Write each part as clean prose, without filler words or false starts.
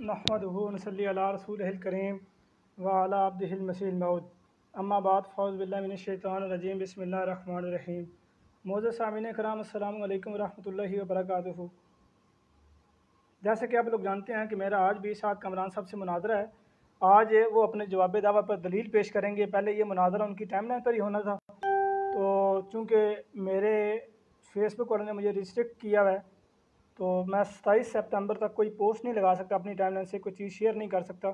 نحمدہ ونصلی علی رسولہ الکریم وعلی عبدہ المسیح الموعود اما بعد فاعوذ باللہ من الشیطان الرجیم بسم اللہ الرحمن الرحیم۔ معزز سامعین کرام السلام علیکم ورحمۃ اللہ وبرکاتہ۔ جیسے کہ آپ لوگ جانتے ہیں کہ میرا آج بھی سعد کامران صاحب سے مناظرہ ہے۔ آج وہ اپنے جواب دعویٰ پر دلیل پیش کریں گے۔ پہلے یہ مناظرہ ان کی ٹائم لائن پر ہی ہونا تھا، تو چونکہ میرے فیس بک والوں نے مجھے ریسٹرکٹ کیا ہوا ہے تو میں 27 سپتمبر تک کوئی پوسٹ نہیں لگا سکتا، اپنی ٹائم لائن سے کوئی چیز شیئر نہیں کر سکتا،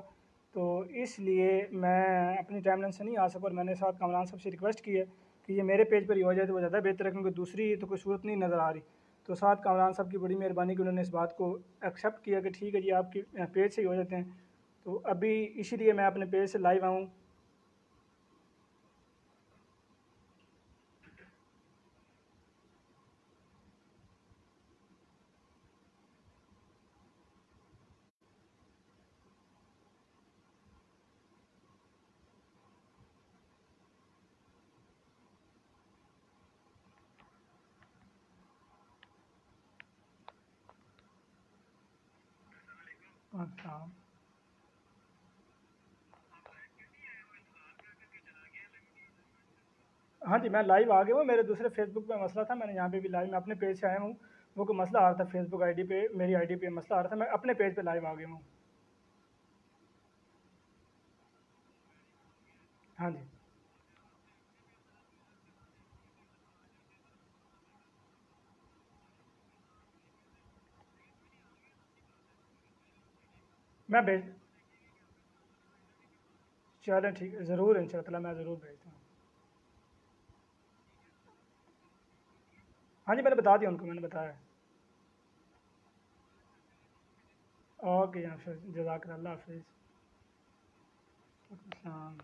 تو اس لیے میں اپنی ٹائم لائن سے نہیں آ سکا اور میں نے سعد کامران صاحب سے ریکویسٹ کی ہے کہ یہ میرے پیج پر ہی ہو جائے تو وہ زیادہ بہتر ہے، کیونکہ دوسری تو کوئی صورت نہیں نظر آ رہی۔ تو سعد کامران صاحب کی بڑی مہربانی کہ انہوں نے اس بات کو ایکسیپٹ کیا کہ ٹھیک ہے جی آپ کی پیج سے ہی ہو جاتے ہیں، تو ابھی اسی لیے میں اپنے پیج سے لائیو آؤں۔ ہاں جی میں لائیو آ گیا ہوں، میرے دوسرے فیس بک پہ مسئلہ تھا، میں نے یہاں پہ بھی لائیو میں اپنے پیج سے آیا ہوں، وہ کوئی مسئلہ آ رہا تھا فیس بک آئی ڈی پہ، میری آئی ڈی پہ مسئلہ آ رہا تھا، میں اپنے پیج پہ لائیو آ گیا ہوں۔ ہاں جی میں بھیج چلیں ٹھیک ہے، ضرور ان شاء اللہ میں ضرور بھیجتا ہوں۔ ہاں جی میں نے بتا دیا ان کو، میں نے بتایا۔ اوکے حافظ، جزاک اللہ حافظ۔ السلام۔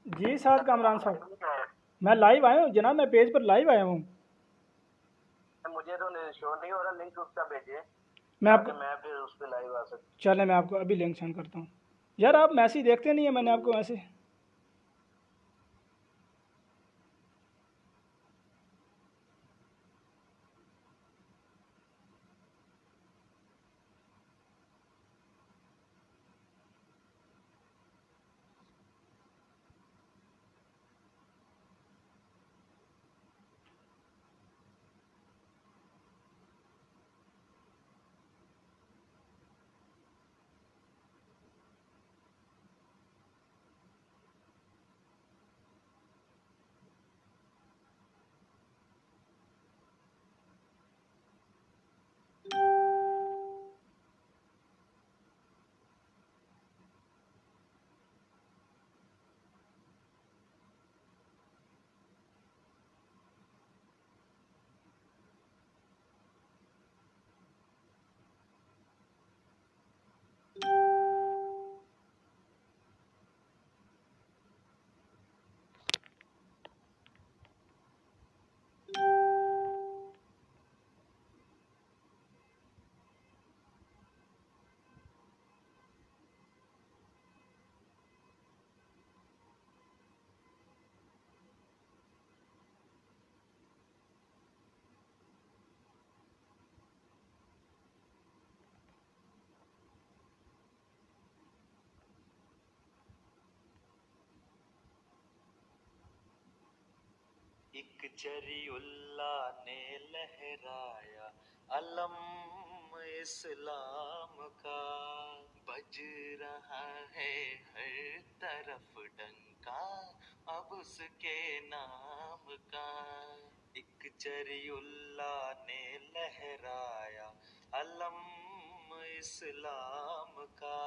جی سعد کامران صاحب میں لائیو آیا ہوں جناب، میں پیج پر لائیو آیا ہوں۔ مجھے تو شو نہیں ہو رہا، لنک اس کا بھیجیے میں آپ کو میں پھر اس پہ لائیو آ سکتا۔ چلیں میں آپ کو ابھی لنک سینڈ کرتا ہوں۔ یار آپ میسیج دیکھتے نہیں ہیں، میں نے آپ کو میسیج ایک جری اللہ نے لہرایا علم اسلام کا، بج رہا ہے ہر طرف ڈنکا اب اس کے نام کا۔ ایک جری اللہ نے لہرایا علم اسلام کا،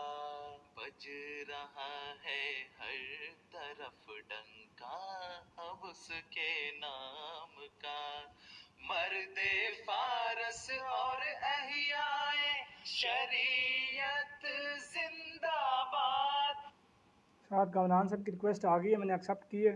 بج رہا ہے ہر طرف ڈنکا اب اس کے نام کا۔ مرد فارس اور احیائے شریعت زندہ باد۔ سعد کامران صاحب کی ریکویسٹ آ گئی ہے، میں نے ایکسیپٹ کی ہے۔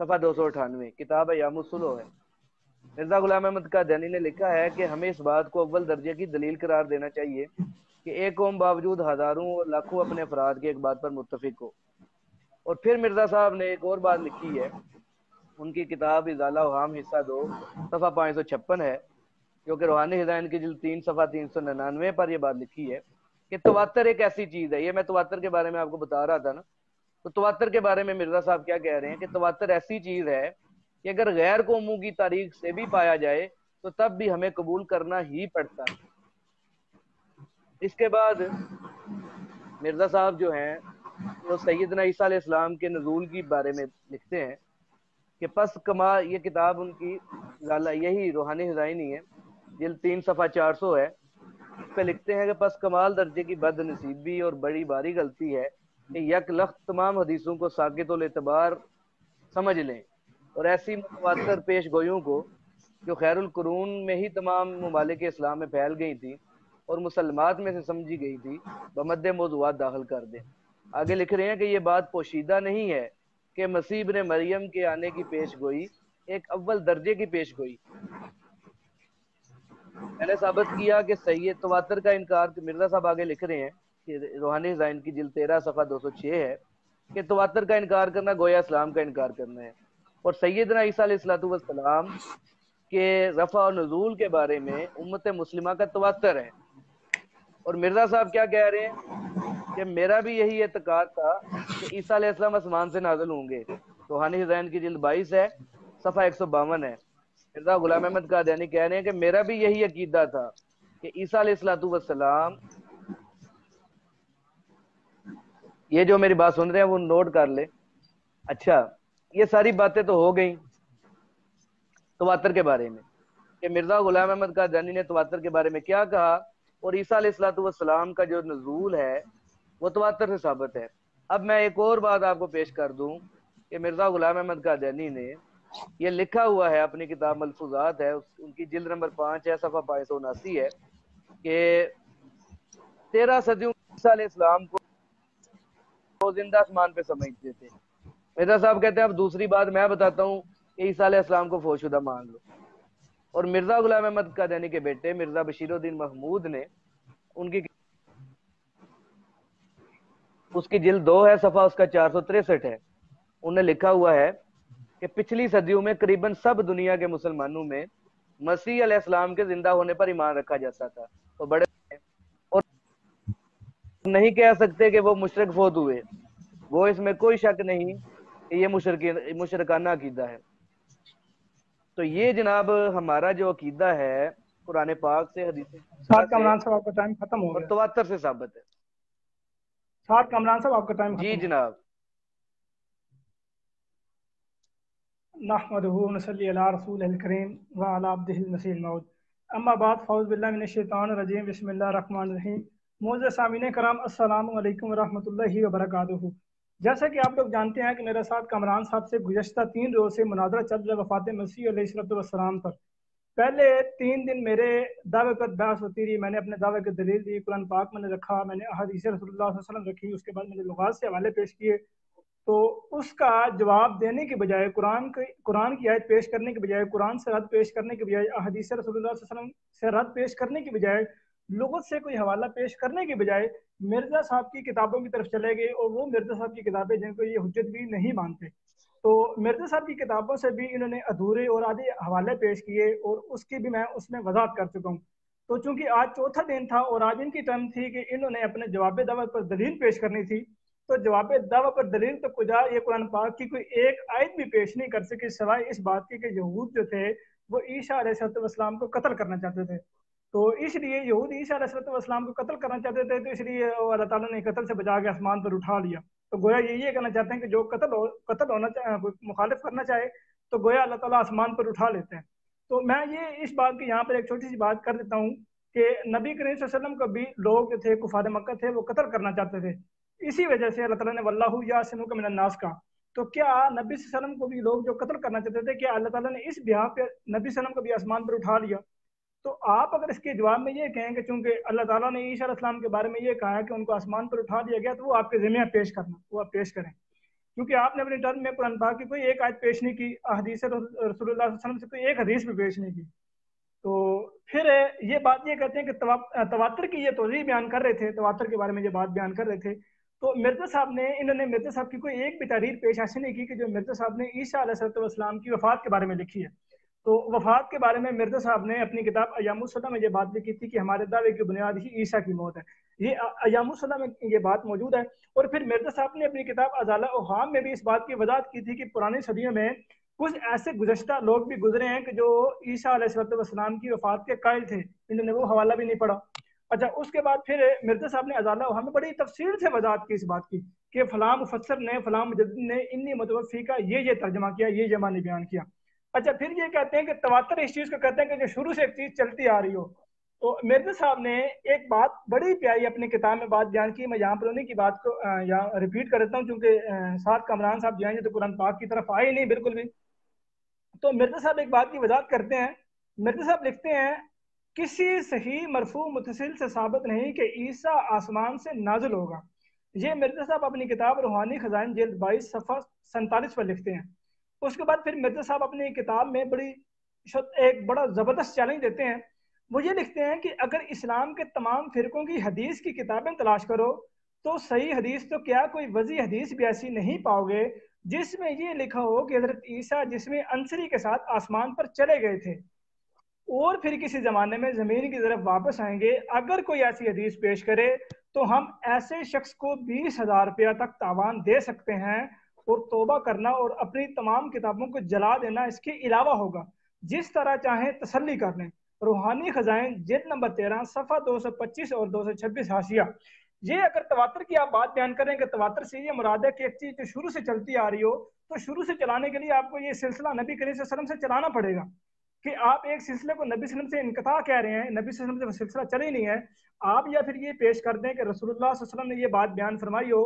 صفحہ 298 کتاب ایام الصلح ہے۔ مرزا غلام احمد قادیانی نے لکھا ہے کہ ہمیں اس بات کو اول درجے کی دلیل قرار دینا چاہیے کہ ایک قوم باوجود ہزاروں اور لاکھوں اپنے افراد کے ایک بات پر متفق ہو۔ اور پھر مرزا صاحب نے ایک اور بات لکھی ہے، ان کی کتاب ازالہ اوہام حصہ 2 صفحہ 556 ہے، جو کہ روحانی ہدایت کی جلد 3 صفحہ 399 پر یہ بات لکھی ہے کہ تواتر ایک ایسی چیز ہے۔ یہ میں تواتر کے بارے میں آپ کو بتا رہا تھا نا، تو تواتر کے بارے میں مرزا صاحب کیا کہہ رہے ہیں کہ تواتر ایسی چیز ہے کہ اگر غیر قوموں کی تاریخ سے بھی پایا جائے تو تب بھی ہمیں قبول کرنا ہی پڑتا ہے۔ اس کے بعد مرزا صاحب جو ہیں وہ سیدنا عیسیٰ علیہ السلام کے نزول کی بارے میں لکھتے ہیں کہ پس کمال، یہ کتاب ان کی یہی روحانی ہدایت ہے، جلد 3 صفحہ 400 ہے، اس پہ لکھتے ہیں کہ پس کمال درجے کی بد نصیبی اور بڑی باری غلطی ہے کہ یک لخت تمام حدیثوں کو ساقط الاعتبار سمجھ لیں اور ایسی متواتر پیش گوئیوں کو جو خیر القرون میں ہی تمام ممالک اسلام میں پھیل گئی تھی اور مسلمات میں سے سمجھی گئی تھی بمد موضوعات داخل کر دیں۔ آگے لکھ رہے ہیں کہ یہ بات پوشیدہ نہیں ہے کہ مسیح ابن مریم کے آنے کی پیش گوئی ایک اول درجے کی پیش گوئی۔ میں نے ثابت کیا کہ سید تواتر کا انکار، مرزا صاحب آگے لکھ رہے ہیں کہ روحانی ہدایت کی جلد 13 صفحہ 206 ہے کہ تواتر کا انکار کرنا گویا اسلام کا انکار کرنا ہے، اور سیدنا عیسیٰ علیہ السلام کے رفع و نزول کے بارے میں امت مسلمہ کا تواتر ہے۔ اور مرزا صاحب کیا کہہ رہے ہیں کہ میرا بھی یہی اعتقاد تھا کہ عیسیٰ علیہ السلام آسمان سے نازل ہوں گے۔ روحانی ہدایت کی جلد 22 ہے، صفحہ 152 ہے۔ مرزا غلام احمد قادیانی کہہ رہے ہیں کہ میرا بھی یہی عقیدہ تھا کہ عیسیٰ علیہ السلام، یہ جو میری بات سن رہے ہیں وہ نوٹ کر لے۔ اچھا، یہ ساری باتیں تو ہو گئیں تواتر کے بارے میں کہ مرزا غلام احمد قادیانی نے تواتر کے بارے میں کیا کہا، اور عیسیٰ علیہ السلام کا جو نزول ہے وہ تواتر سے ثابت ہے۔ اب میں ایک اور بات آپ کو پیش کر دوں کہ مرزا غلام احمد قادیانی نے یہ لکھا ہوا ہے اپنی کتاب ملفوظات ہے، ان کی جلد نمبر 5 ہے، صفحہ 579 ہے کہ 13 صدیوں عیسیٰ علیہ السلام کو زندہ آسمان پہ سمجھتے تھے۔ مرزا صاحب کہتے ہیں اب دوسری بات میں بتاتا ہوں کہ عیسیٰ علیہ السلام کو فوش شدہ مان لو۔ اور مرزا غلام احمد قادیانی کے بیٹے مرزا بشیر الدین محمود نے ان کی اس کی جلد 2 ہے، صفحہ اس کا 463 ہے، انہوں نے لکھا ہوا ہے کہ پچھلی صدیوں میں قریباً سب دنیا کے مسلمانوں میں مسیح علیہ السلام کے زندہ ہونے پر ایمان رکھا جاتا تھا، وہ بڑے اور نہیں کہہ سکتے کہ وہ مشرک فوت ہوئے، وہ اس میں کوئی شک نہیں کہ یہ مشرکانہ عقیدہ ہے۔ تو یہ جناب ہمارا جو عقیدہ ہے قرآن پاک سے، حدیث ساتھ کامران صاحب آپ کا ٹائم ختم ہو اور گیا، تواتر سے ثابت ہے۔ ساتھ کامران صاحب آپ کا ٹائم ختم جی ہو گیا۔ جناب۔ نحمدہ ونصلی علی رسول الکریم وعلی عبدہ المسیح الموعود، اما بعد فاعوذ باللہ من الشیطان الرجیم، بسم اللہ الرحمن الرحیم۔ معزز سامعین کرام، السلام علیکم ورحمۃ اللہ وبرکاتہ۔ جیسا کہ آپ لوگ جانتے ہیں کہ میرے ساتھ کامران صاحب سے گزشتہ 3 روز سے مناظرہ چل رہا ہے وفات مسیح علیہ السلام پر۔ پہلے 3 دن میرے دعوے پر بحث ہوتی رہی، میں نے اپنے دعوے کی دلیل دی، قرآن پاک میں نے رکھا، میں نے احادیث رسول اللہ صلی اللہ علیہ وسلم رکھی، اس کے بعد میں نے لغات سے حوالے پیش کیے۔ تو اس کا جواب دینے کے بجائے، قرآن کی آیت پیش کرنے کے بجائے، قرآن سے رد پیش کرنے کے بجائے، احادیث رسول اللہ صلی اللہ علیہ وسلم سے رد پیش کرنے کے بجائے، لغت سے کوئی حوالہ پیش کرنے کے بجائے مرزا صاحب کی کتابوں کی طرف چلے گئے، اور وہ مرزا صاحب کی کتابیں جن کو یہ حجت بھی نہیں مانتے، تو مرزا صاحب کی کتابوں سے بھی انہوں نے ادھورے اور آدھے حوالے پیش کیے، اور اس کی بھی میں اس میں وضاحت کر چکا ہوں۔ تو چونکہ آج چوتھا دن تھا اور آج ان کی ٹرم تھی کہ انہوں نے اپنے جواب دعوت پر دلیل پیش کرنی تھی، تو جواب دعوت پر دلیل تو کجا، یہ قرآن پاک کی کوئی ایک آیت بھی پیش نہیں کر سکی سوائے اس بات کی کہ یہود جو تھے وہ عیسیٰ علیہ السلام کو قتل کرنا چاہتے تھے۔ تو اس لیے یہود عیسیٰ علیہ السلام کو قتل کرنا چاہتے تھے، تو اس لیے اللہ تعالیٰ نے قتل سے بچا کے آسمان پر اٹھا لیا۔ تو گویا یہ کہنا چاہتے ہیں کہ جو قتل ہونا مخالف کرنا چاہے تو گویا اللہ تعالیٰ آسمان پر اٹھا لیتے ہیں۔ تو میں یہ اس بات کی یہاں پر ایک چھوٹی سی بات کر دیتا ہوں کہ نبی کریم صلی اللہ علیہ وسلم کو بھی لوگ جو تھے کفار مکہ تھے وہ قتل کرنا چاہتے تھے، اسی وجہ سے اللہ تعالیٰ نے واللہ یعصمک من الناس کا۔ تو کیا نبی صلی اللہ علیہ وسلم کو بھی لوگ جو قتل کرنا چاہتے تھے، کیا اللہ تعالیٰ نے اس بہا پہ نبی صلی اللہ علیہ وسلم کو بھی آسمان پر اٹھا لیا؟ تو آپ اگر اس کے جواب میں یہ کہیں کہ چونکہ اللہ تعالیٰ نے عیسیٰ علیہ السلام کے بارے میں یہ کہا ہے کہ ان کو آسمان پر اٹھا دیا گیا، تو وہ آپ کے ذمہ پیش کرنا، وہ آپ پیش کریں کیونکہ آپ نے اپنے ٹرم میں قرآن پاک کی کوئی ایک آیت پیش نہیں کی، حدیث رسول اللہ صلی اللہ علیہ وسلم سے کوئی ایک حدیث بھی پیش نہیں کی. تو پھر یہ بات یہ کہتے ہیں کہ تواتر کی یہ توضیح بیان کر رہے تھے، تواتر کے بارے میں یہ بات بیان کر رہے تھے. تو مرزا صاحب نے، انہوں نے مرزا صاحب کی کوئی ایک بھی تحریر پیش ایسی نہیں کی کہ جو مرزا صاحب نے عیسیٰ علیہ السلام کی وفات کے بارے میں لکھی ہے. تو وفات کے بارے میں مرزا صاحب نے اپنی کتاب ایام الصلاح میں یہ بات لکھی تھی کہ ہمارے دعوے کی بنیاد ہی عیسیٰ کی موت ہے. یہ ایام الصلاح میں یہ بات موجود ہے. اور پھر مرزا صاحب نے اپنی کتاب ازالہ اوہام میں بھی اس بات کی وضاحت کی تھی کہ پرانی صدیوں میں کچھ ایسے گزشتہ لوگ بھی گزرے ہیں کہ جو عیسیٰ علیہ السلام کی وفات کے قائل تھے، انہوں نے وہ حوالہ بھی نہیں پڑھا. اچھا، اس کے بعد پھر مرزا صاحب نے ازالہ اوہام میں بڑی تفصیل سے وضاحت کی اس بات کی کہ فلاں مفسر نے، فلاں مجدد نے انی متوفی کا یہ ترجمہ کیا، یہ معنی بیان کیا. اچھا، پھر یہ کہتے ہیں کہ تواتر اس چیز کو کہتے ہیں کہ جو شروع سے ایک چیز چلتی آ رہی ہو. تو مرزا صاحب نے ایک بات بڑی پیاری اپنی کتاب میں بات بیان کی. میں یہاں پر انہیں کی بات کو یہاں ریپیٹ کر دیتا ہوں کیونکہ ساتھ کامران صاحب جائیں گے تو قرآن پاک کی طرف آئے نہیں بالکل بھی. تو مرزا صاحب ایک بات کی وضاحت کرتے ہیں. مرزا صاحب لکھتے ہیں کسی صحیح مرفوع متصل سے ثابت نہیں کہ عیسیٰ آسمان سے نازل ہوگا. یہ مرزا صاحب اپنی کتاب روحانی خزائن جلد 22 صفحہ 47 پر لکھتے ہیں. اس کے بعد پھر مرزا صاحب اپنی کتاب میں ایک بڑا زبردست چیلنج دیتے ہیں. وہ یہ لکھتے ہیں کہ اگر اسلام کے تمام فرقوں کی حدیث کی کتابیں تلاش کرو تو صحیح حدیث تو کیا کوئی وضعی حدیث بھی ایسی نہیں پاؤ گے جس میں یہ لکھا ہو کہ حضرت عیسیٰ جسم انصری کے ساتھ آسمان پر چلے گئے تھے اور پھر کسی زمانے میں زمین کی طرف واپس آئیں گے. اگر کوئی ایسی حدیث پیش کرے تو ہم ایسے شخص کو 20,000 روپیہ تک تاوان دے سکتے ہیں اور توبہ کرنا اور اپنی تمام کتابوں کو جلا دینا اس کے علاوہ ہوگا. جس طرح چاہیں تسلی کر لیں. روحانی خزائن جلد نمبر 13 صفحہ 225 اور 226 حاشیہ. یہ اگر تواتر کی آپ بات بیان کریں کہ تواتر سے یہ مراد ہے کہ ایک چیز جو شروع سے چلتی آ رہی ہو تو شروع سے چلانے کے لیے آپ کو یہ سلسلہ نبی کریم صلی اللہ علیہ وسلم سے چلانا پڑے گا. کہ آپ ایک سلسلے کو نبی صلی اللہ علیہ وسلم سے انقطاع کہہ رہے ہیں، نبی صلی اللہ علیہ وسلم سے سلسلہ چل ہی نہیں ہے. آپ یا پھر یہ پیش کر دیں کہ رسول اللہ صلی اللہ علیہ وسلم نے یہ بات بیان فرمائی ہو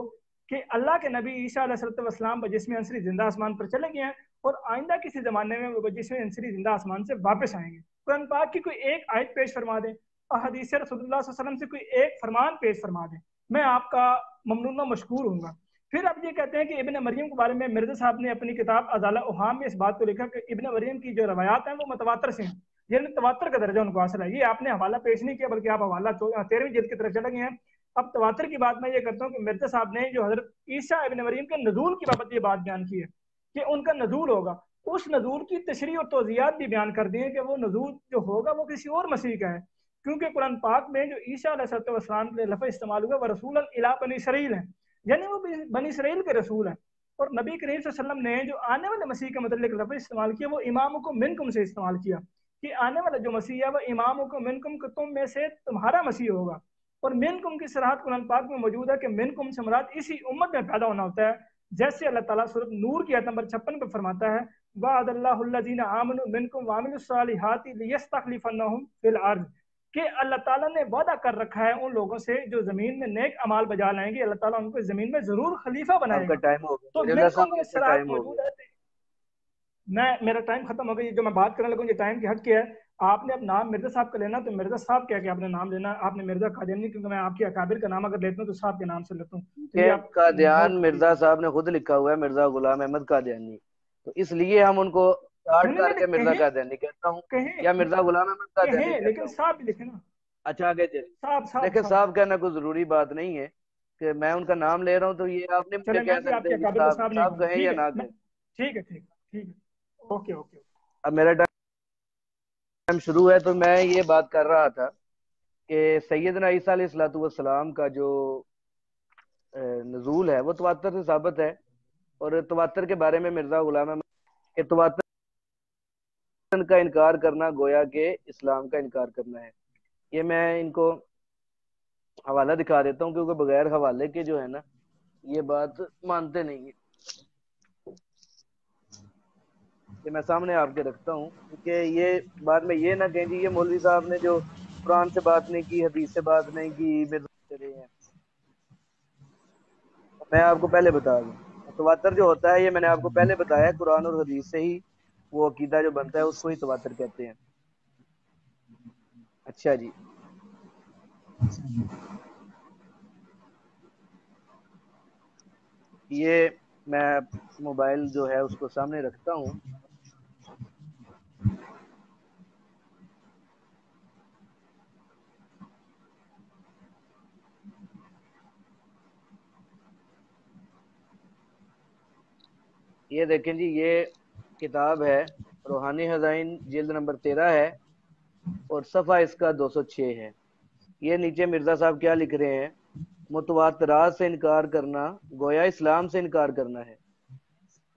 کہ اللہ کے نبی عیسیٰ علیہ السلام بجسم انصری زندہ آسمان پر چلے گئے ہیں اور آئندہ کسی زمانے میں وہ بجسم انصری زندہ آسمان سے واپس آئیں گے. قرآن پاک کی کوئی ایک آیت پیش فرما دیں، احادیث رسول اللہ صلی اللہ علیہ وسلم سے کوئی ایک فرمان پیش فرما دیں، میں آپ کا ممنون و مشکور ہوں گا. پھر اب یہ کہتے ہیں کہ ابن مریم کے بارے میں مرزا صاحب نے اپنی کتاب ازالہ اوہام میں اس بات کو لکھا کہ ابن مریم کی جو روایات ہیں وہ متواتر سے ہیں، یعنی تواتر کا درجہ ان کو حاصل ہے. یہ آپ نے حوالہ پیش نہیں کیا بلکہ آپ حوالہ 13ویں جلد کی طرف چلے گئے ہیں. اب تواتر کی بات میں یہ کرتا ہوں کہ مرزا صاحب نے جو حضرت عیسیٰ ابن مریم کے نزول کی بابت یہ بات بیان کی ہے کہ ان کا نزول ہوگا، اس نزول کی تشریح اور توضیحات بھی بیان کر دی ہیں کہ وہ نزول جو ہوگا وہ کسی اور مسیح کا ہے. کیونکہ قرآن پاک میں جو عیسیٰ علیہ السلام کے لفظ استعمال ہوا وہ رسول الی بنی اسرائیل ہیں، یعنی وہ بنی اسرائیل کے رسول ہیں. اور نبی کریم صلی اللہ علیہ وسلم نے جو آنے والے مسیح کے متعلق لفظ استعمال کیا وہ امامکم منکم سے استعمال کیا کہ آنے والا جو مسیح ہے وہ امامکم منکم کہ تم میں سے تمہارا مسیح ہوگا. اور منکم کی صراحت قرآن پاک میں موجود ہے کہ منکم سے مراد اسی امت میں پیدا ہونا ہوتا ہے، جیسے اللہ تعالیٰ سورۃ نور کی آیت نمبر 56 پہ فرماتا ہے وعد اللہ الذین آمنوا منکم وعملوا الصالحات لیستخلفنہم فی الارض، کہ اللہ تعالیٰ نے وعدہ کر رکھا ہے ان لوگوں سے جو زمین میں نیک اعمال بجا لائیں گے، اللہ تعالیٰ ان کو زمین میں ضرور خلیفہ بنائے آپ کا گا. ٹائم ہو تو گیا منکم صاحب، میں آپ کا صراحت ٹائم ہو موجود گیا. ہے. میرا ٹائم ختم ہو گیا، جو میں بات کرنے لگوں یہ ٹائم کی ہٹ کے ہے. آپ نے اب نام مرزا صاحب کا لینا تو مرزا صاحب کہہ کے آپ نے نام لینا. آپ نے مرزا قادیانی، کیونکہ میں آپ کے اکابر کا نام اگر لیتا ہوں تو صاحب کے نام سے لیتا ہوں. کہ آپ قادیان نوٹ مرزا صاحب نے خود لکھا ہوا ہے مرزا غلام احمد قادیانی، تو اس لیے ہم ان کو اسٹارٹ کر کے مرزا قادیانی کہتا ہوں یا مرزا غلام احمد قادیانی کہیں کہتا لیکن ہوں. صاحب لکھے نا. اچھا آگے چلیں. صاحب دیکھیں صاحب کہنا کوئی ضروری بات نہیں ہے کہ میں ان کا نام لے رہا ہوں تو یہ آپ نے مجھے چلے میں کہہ بھی آپ کے سکتے اکابر کو صاحب نہیں صاحب کہوں. کہیں ٹھیک یا ہے نہ کہیں. ٹھیک ہے ٹھیک ہے اوکے. اب میرا ٹائم شروع ہے تو میں یہ بات کر رہا تھا کہ سیدنا عیسیٰ علیہ السلام کا جو نزول ہے وہ تواتر سے ثابت ہے. اور تواتر کے بارے میں مرزا غلام احمد کہ تواتر کا انکار کرنا گویا کہ اسلام کا انکار کرنا ہے. یہ میں ان کو حوالہ دکھا دیتا ہوں کیونکہ بغیر حوالے کے جو ہے نا یہ بات مانتے نہیں ہیں. کہ میں سامنے آپ کے رکھتا ہوں کیونکہ یہ بعد میں یہ نہ کہیں جی یہ مولوی صاحب نے جو قرآن سے بات نہیں کی، حدیث سے بات نہیں کی، چلے ہیں. میں آپ کو پہلے بتا دوں تواتر جو ہوتا ہے یہ میں نے آپ کو پہلے بتایا قرآن اور حدیث سے ہی وہ عقیدہ جو بنتا ہے اس کو ہی تواتر کہتے ہیں. اچھا جی، یہ میں موبائل جو ہے اس کو سامنے رکھتا ہوں. یہ دیکھیں جی، یہ کتاب ہے روحانی خزائن، جلد نمبر 13 ہے اور صفحہ اس کا 206 ہے. یہ نیچے مرزا صاحب کیا لکھ رہے ہیں؟ متواترات سے انکار کرنا گویا اسلام سے انکار کرنا ہے.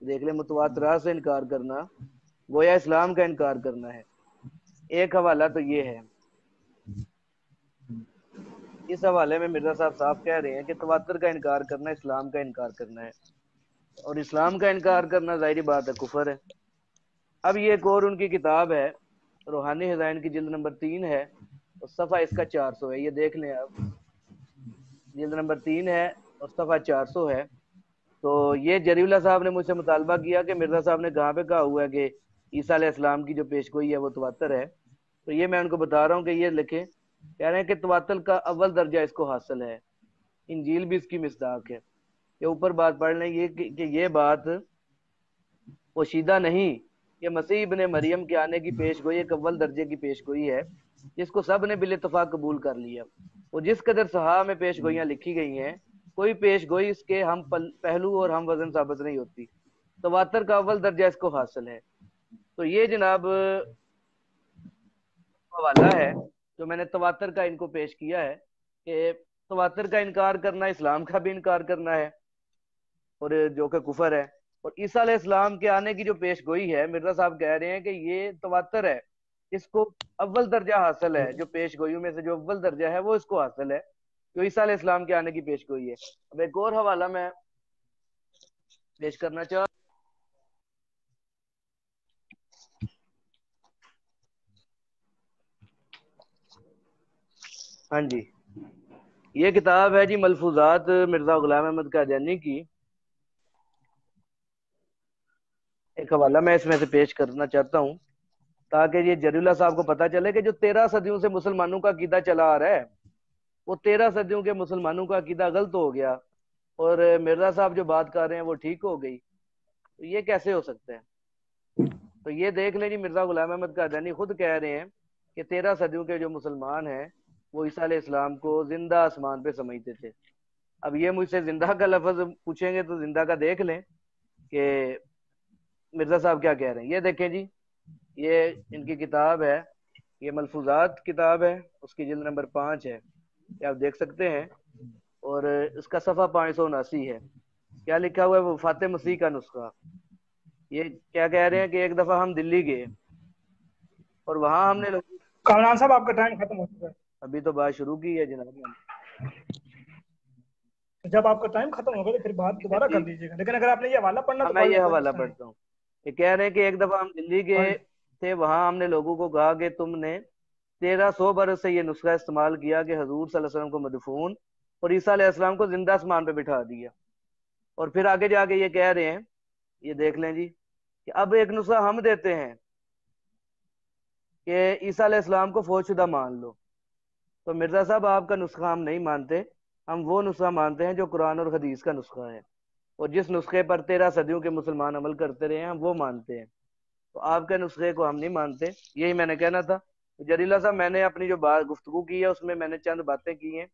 دیکھ لیں، متواترات سے انکار کرنا گویا اسلام کا انکار کرنا ہے. ایک حوالہ تو یہ ہے. اس حوالے میں مرزا صاحب صاحب کہہ رہے ہیں کہ تواتر کا انکار کرنا اسلام کا انکار کرنا ہے، اور اسلام کا انکار کرنا ظاہری بات ہے کفر ہے. اب یہ ایک اور ان کی کتاب ہے روحانی خزائن کی جلد نمبر 3 ہے اور صفحہ اس کا 400 ہے. یہ دیکھ لیں آپ، جلد نمبر 3 ہے اور صفحہ 400 ہے. تو یہ جری اللہ صاحب نے مجھ سے مطالبہ کیا کہ مرزا صاحب نے کہاں پہ کہا ہوا ہے کہ عیسیٰ علیہ السلام کی جو پیش گوئی ہے وہ تواتر ہے. تو یہ میں ان کو بتا رہا ہوں کہ یہ لکھیں. کہہ رہے ہیں کہ تواتر کا اول درجہ اس کو حاصل ہے، انجیل بھی اس کی مصداق ہے. یہ اوپر بات پڑھ لیں یہ کہ یہ بات پوشیدہ نہیں، یہ مسیح ابن مریم کے آنے کی پیش گوئی ایک اول درجے کی پیش گوئی ہے جس کو سب نے بالاتفاق قبول کر لیا. وہ جس قدر صحابہ میں پیش گوئیاں لکھی گئی ہیں، کوئی پیش گوئی اس کے ہم پہلو اور ہم وزن ثابت نہیں ہوتی. تواتر کا اول درجہ اس کو حاصل ہے. تو یہ جناب حوالہ ہے جو میں نے تواتر کا ان کو پیش کیا ہے کہ تواتر کا انکار کرنا اسلام کا بھی انکار کرنا ہے، اور جو کہ کفر ہے. اور عیسیٰ علیہ السلام کے آنے کی جو پیش گوئی ہے، مرزا صاحب کہہ رہے ہیں کہ یہ تواتر ہے، اس کو اول درجہ حاصل ہے. جو پیش گوئیوں میں سے جو اول درجہ ہے وہ اس کو حاصل ہے جو عیسیٰ علیہ السلام کے آنے کی پیش گوئی ہے. اب ایک اور حوالہ میں پیش کرنا چاہتا. ہاں جی، یہ کتاب ہے جی ملفوظات مرزا غلام احمد قادیانی کی. ایک حوالہ میں اس میں سے پیش کرنا چاہتا ہوں تاکہ یہ جری اللہ صاحب کو پتہ چلے کہ جو 13 صدیوں سے مسلمانوں کا عقیدہ چلا آ رہا ہے وہ 13 صدیوں کے مسلمانوں کا عقیدہ غلط ہو گیا اور مرزا صاحب جو بات کر رہے ہیں وہ ٹھیک ہو گئی. تو یہ کیسے ہو سکتا ہے؟ تو یہ دیکھ لیں جی، مرزا غلام احمد قادیانی خود کہہ رہے ہیں کہ 13 صدیوں کے جو مسلمان ہیں وہ عیسیٰ علیہ السلام کو زندہ آسمان پہ سمجھتے تھے. اب یہ مجھ سے زندہ کا لفظ پوچھیں گے تو زندہ کا دیکھ لیں کہ مرزا صاحب کیا کہہ رہے ہیں. یہ دیکھیں جی، یہ ان کی کتاب ہے، یہ ملفوظات کتاب ہے، اس کی جلد نمبر 5 ہے، یہ آپ دیکھ سکتے ہیں. اور اس کا صفحہ 579 ہے. کیا لکھا ہوا ہے؟ وہ وفات مسیح کا نسخہ. یہ کیا کہہ رہے ہیں کہ ایک دفعہ ہم دلی گئے اور وہاں ہم نے کامران صاحب آپ کا ٹائم ختم ہو چکا ہے. ابھی تو بات شروع کی ہے جناب. جب آپ کا ٹائم ختم ہوگا تو پھر بات دوبارہ کر لیجیے گا، لیکن اگر آپ نے یہ حوالہ پڑھنا تو میں یہ حوالہ پڑھتا ہوں. یہ کہہ رہے ہیں کہ ایک دفعہ ہم دلی گئے تھے، وہاں ہم نے لوگوں کو کہا کہ تم نے 1300 برس سے یہ نسخہ استعمال کیا کہ حضور صلی اللہ علیہ وسلم کو مدفون اور عیسیٰ علیہ السلام کو زندہ آسمان پہ بٹھا دیا. اور پھر آگے جا کے یہ کہہ رہے ہیں، یہ دیکھ لیں جی، کہ اب ایک نسخہ ہم دیتے ہیں کہ عیسیٰ علیہ السلام کو فوت شدہ مان لو. تو مرزا صاحب آپ کا نسخہ ہم نہیں مانتے، ہم وہ نسخہ مانتے ہیں جو قرآن اور حدیث کا نسخہ ہے، اور جس نسخے پر 13 صدیوں کے مسلمان عمل کرتے رہے ہیں ہم وہ مانتے ہیں. تو آپ کے نسخے کو ہم نہیں مانتے. یہی میں نے کہنا تھا. جری اللہ صاحب، میں نے اپنی جو بات گفتگو کی ہے اس میں نے چند باتیں کی ہیں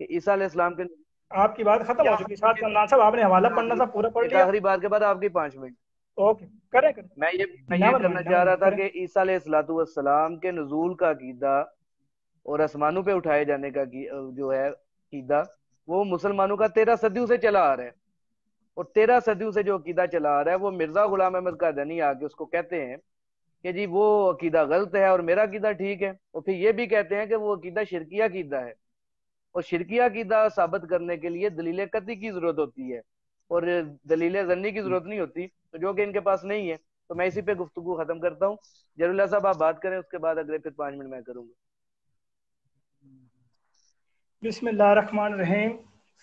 کہ عیسیٰ علیہ السلام کے آپ کی بات ختم ہو چکی ہے. ساتھ کامران صاحب آپ نے حوالہ پڑھنا تھا، پورا پڑھ ایک لیا. آخری بات کے بعد آپ کی 5 منٹ. اوکے، کریں. میں یہ کرنا چاہ رہا تھا کہ عیسیٰ علیہ السلام کے نزول کا عقیدہ اور آسمانوں پہ اٹھائے جانے کا جو ہے عقیدہ وہ مسلمانوں کا 13 صدیوں سے چلا آ رہا ہے، اور 13 صدیوں سے جو عقیدہ چلا آ رہا ہے وہ مرزا غلام احمد قادیانی آ کے اس کو کہتے ہیں کہ جی وہ عقیدہ غلط ہے اور میرا عقیدہ ٹھیک ہے. اور پھر یہ بھی کہتے ہیں کہ وہ عقیدہ شرکیہ عقیدہ ہے، اور شرکیہ عقیدہ ثابت کرنے کے لیے دلیل قطعی کی ضرورت ہوتی ہے اور دلیل ظنی کی ضرورت نہیں ہوتی، تو جو کہ ان کے پاس نہیں ہے. تو میں اسی پہ گفتگو ختم کرتا ہوں. جری اللہ صاحب آپ بات کریں، اس کے بعد اگلے پھر 5 منٹ میں کروں گا. بسم اللہ الرحمن الرحیم.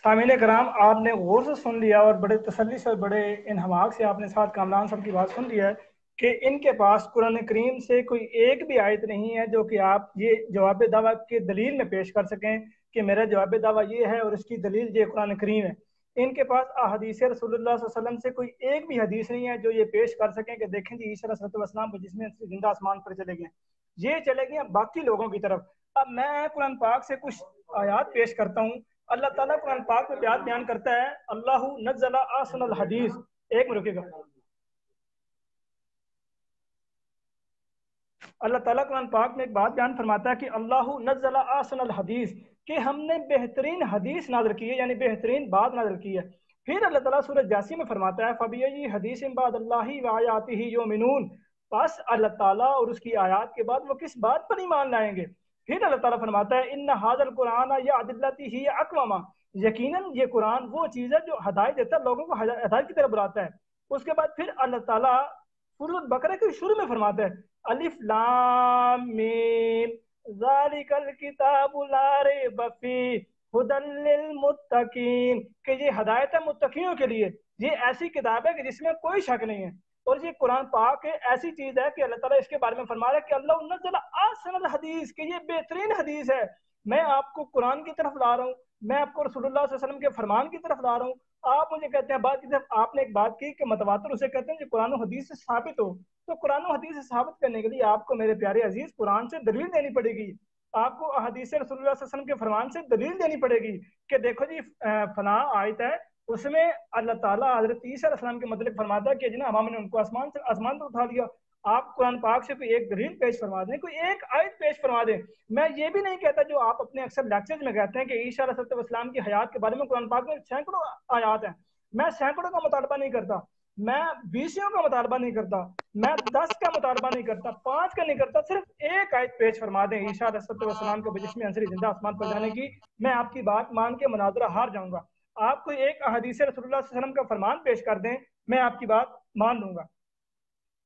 سامعین کرام، آپ نے غور سے سن لیا اور بڑے تسلی سے اور بڑے انہماک سے آپ نے ساتھ کامران صاحب کی بات سن لیا ہے کہ ان کے پاس قرآن کریم سے کوئی ایک بھی آیت نہیں ہے جو کہ آپ یہ جواب دعویٰ کے دلیل میں پیش کر سکیں کہ میرا جواب دعویٰ یہ ہے اور اس کی دلیل یہ قرآن کریم ہے. ان کے پاس احادیث رسول اللہ صلی اللہ علیہ وسلم سے کوئی ایک بھی حدیث نہیں ہے جو یہ پیش کر سکیں کہ دیکھیں جی عیسیٰ علیہ السلام کو جس میں زندہ آسمان پر چلے گئے، یہ چلے گئے باقی لوگوں کی طرف۔ اب میں قرآن پاک سے کچھ آیات پیش کرتا ہوں۔ اللہ تعالیٰ قرآن پاک میں بیان کرتا ہے اللہ نزل احسن الحدیث، ایک میں رکے گا، اللہ تعالیٰ قرآن پاک میں ایک بات بیان فرماتا ہے کہ اللہ نزل احسن الحدیث، کہ ہم نے بہترین حدیث نازل کی ہے، یعنی بہترین بات نازل کی ہے۔ پھر اللہ تعالیٰ سورہ جاسی میں فرماتا ہے فَبِأَيِّ حَدِيثٍ بَعْدَ اللَّهِ وَآيَاتِهِ يُؤْمِنُونَ، پس اللہ تعالیٰ اور اس کی آیات کے بعد وہ کس بات پر ایمان لائیں گے؟ پھر اللہ تعالیٰ فرماتا ہے اِنَّ هَذَا الْقُرْآنَ يَهْدِي لِلَّتِي هِيَ أَقْوَمَ، یقیناً یہ قرآن وہ چیز ہے جو ہدایت دیتا ہے، لوگوں کو ہدایت کی طرف بلاتا ہے۔ اس کے بعد پھر اللہ تعالیٰ سورۃ البقرہ کے شروع میں فرماتا ہے الف لام میم ذالک الکتاب لا ریب فیہ ھدی للمتقین، کہ یہ ہدایت ہے متقیوں کے لیے، یہ ایسی کتاب ہے کہ جس میں کوئی شک نہیں ہے۔ اور یہ قرآن پاک ایسی چیز ہے کہ اللہ تعالیٰ اس کے بارے میں فرما رہا ہے کہ اللہ نزل احسن الحدیث، کہ یہ بہترین حدیث ہے۔ میں آپ کو قرآن کی طرف لا رہا ہوں، میں آپ کو رسول اللہ صلی اللہ علیہ وسلم کے فرمان کی طرف لا رہا ہوں، آپ مجھے کہتے ہیں بات کی طرف۔ آپ نے ایک بات کی کہ متواتر اسے کہتے ہیں جو قرآن و حدیث سے ثابت ہو، تو قرآن و حدیث سے ثابت کرنے کے لیے آپ کو میرے پیارے عزیز قرآن سے دلیل دینی پڑے گی، آپ کو احادیث رسول اللہ صلی اللہ علیہ وسلم کے فرمان سے دلیل دینی پڑے گی کہ دیکھو جی فلاں آیت ہے، اس میں اللہ تعالیٰ حضرت عیسیٰ علیہ السلام کے متعلق فرماتا ہے کہ جناب ہم نے ان کو آسمان پر اٹھا لیا۔ آپ قرآن پاک سے کوئی ایک دلیل پیش فرما دیں، کوئی ایک آیت پیش فرما دیں۔ میں یہ بھی نہیں کہتا جو آپ اپنے اکثر لیکچرز میں کہتے ہیں کہ عیسیٰ علیہ السلام کی حیات کے بارے میں قرآن پاک میں سینکڑوں آیات ہیں، میں سینکڑوں کا مطالبہ نہیں کرتا، میں 20 کا مطالبہ نہیں کرتا، میں 10 کا مطالبہ نہیں کرتا، 5 کا نہیں کرتا، صرف ایک آیت پیش فرما دیں عیسیٰ علیہ السلام کو بجسم عنصری زندہ آسمان پر جانے کی، میں آپ کی بات مان کے مناظرہ ہار جاؤں گا۔ آپ کو ایک احادیث رسول اللہ صلی اللہ علیہ وسلم کا فرمان پیش کر دیں، میں آپ کی بات مان لوں گا۔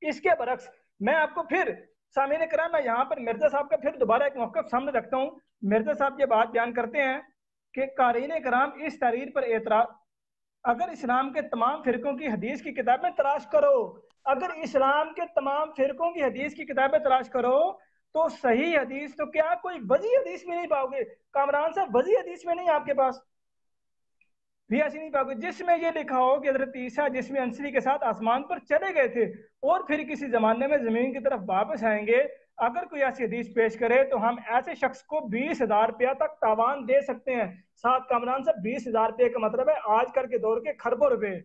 اس کے برعکس میں آپ کو پھر سامعین کرام، میں یہاں پر مرزا صاحب کا پھر دوبارہ ایک موقف سامنے رکھتا ہوں۔ مرزا صاحب یہ بات بیان کرتے ہیں کہ قارئین کرام اس تحریر پر اعتراض، اگر اسلام کے تمام فرقوں کی حدیث کی کتابیں تلاش کرو، اگر اسلام کے تمام فرقوں کی حدیث کی کتابیں تلاش کرو تو صحیح حدیث تو کیا کوئی وضعی حدیث میں نہیں پاؤ گے۔ کامران صاحب وضعی حدیث میں نہیں آپ کے پاس بھی ایسی نہیں پاؤ گے جس میں یہ لکھا ہو کہ حضرت عیسیٰ جسم عنصری کے ساتھ آسمان پر چلے گئے تھے اور پھر کسی زمانے میں زمین کی طرف واپس آئیں گے۔ اگر کوئی ایسی حدیث پیش کرے تو ہم ایسے شخص کو 20,000 روپیہ تک تاوان دے سکتے ہیں۔ ساتھ کامران صاحب 20,000 روپے کا مطلب ہے آج کل کے دور کے خربوں روپے،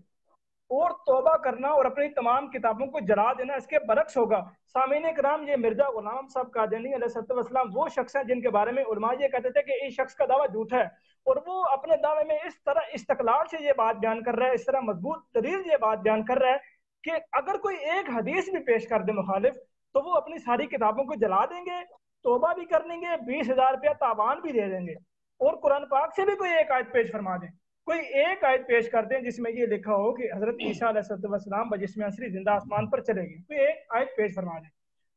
اور توبہ کرنا اور اپنی تمام کتابوں کو جلا دینا اس کے برعکس ہوگا۔ سامعین کرام، یہ مرزا غلام صاحب قادیانی علیہ السلام وہ شخص ہیں جن کے بارے میں علماء یہ کہتے تھے کہ اس شخص کا دعویٰ جھوٹ ہے، اور وہ اپنے دعوے میں اس طرح استقلال سے یہ بات بیان کر رہا ہے، اس طرح مضبوط دلیل یہ بات بیان کر رہا ہے کہ اگر کوئی ایک حدیث بھی پیش کر دے مخالف تو وہ اپنی ساری کتابوں کو جلا دیں گے، توبہ بھی کر لیں گے، 20,000 روپیہ تاوان بھی دے دیں گے، اور قرآن پاک سے بھی کوئی ایک آیت پیش فرما دیں، کوئی ایک آیت پیش کر دیں جس میں یہ لکھا ہو کہ حضرت عیسیٰ علیہ السلام بجسم عنصری زندہ آسمان پر چلے گئے، کوئی ایک آیت پیش فرما دیں،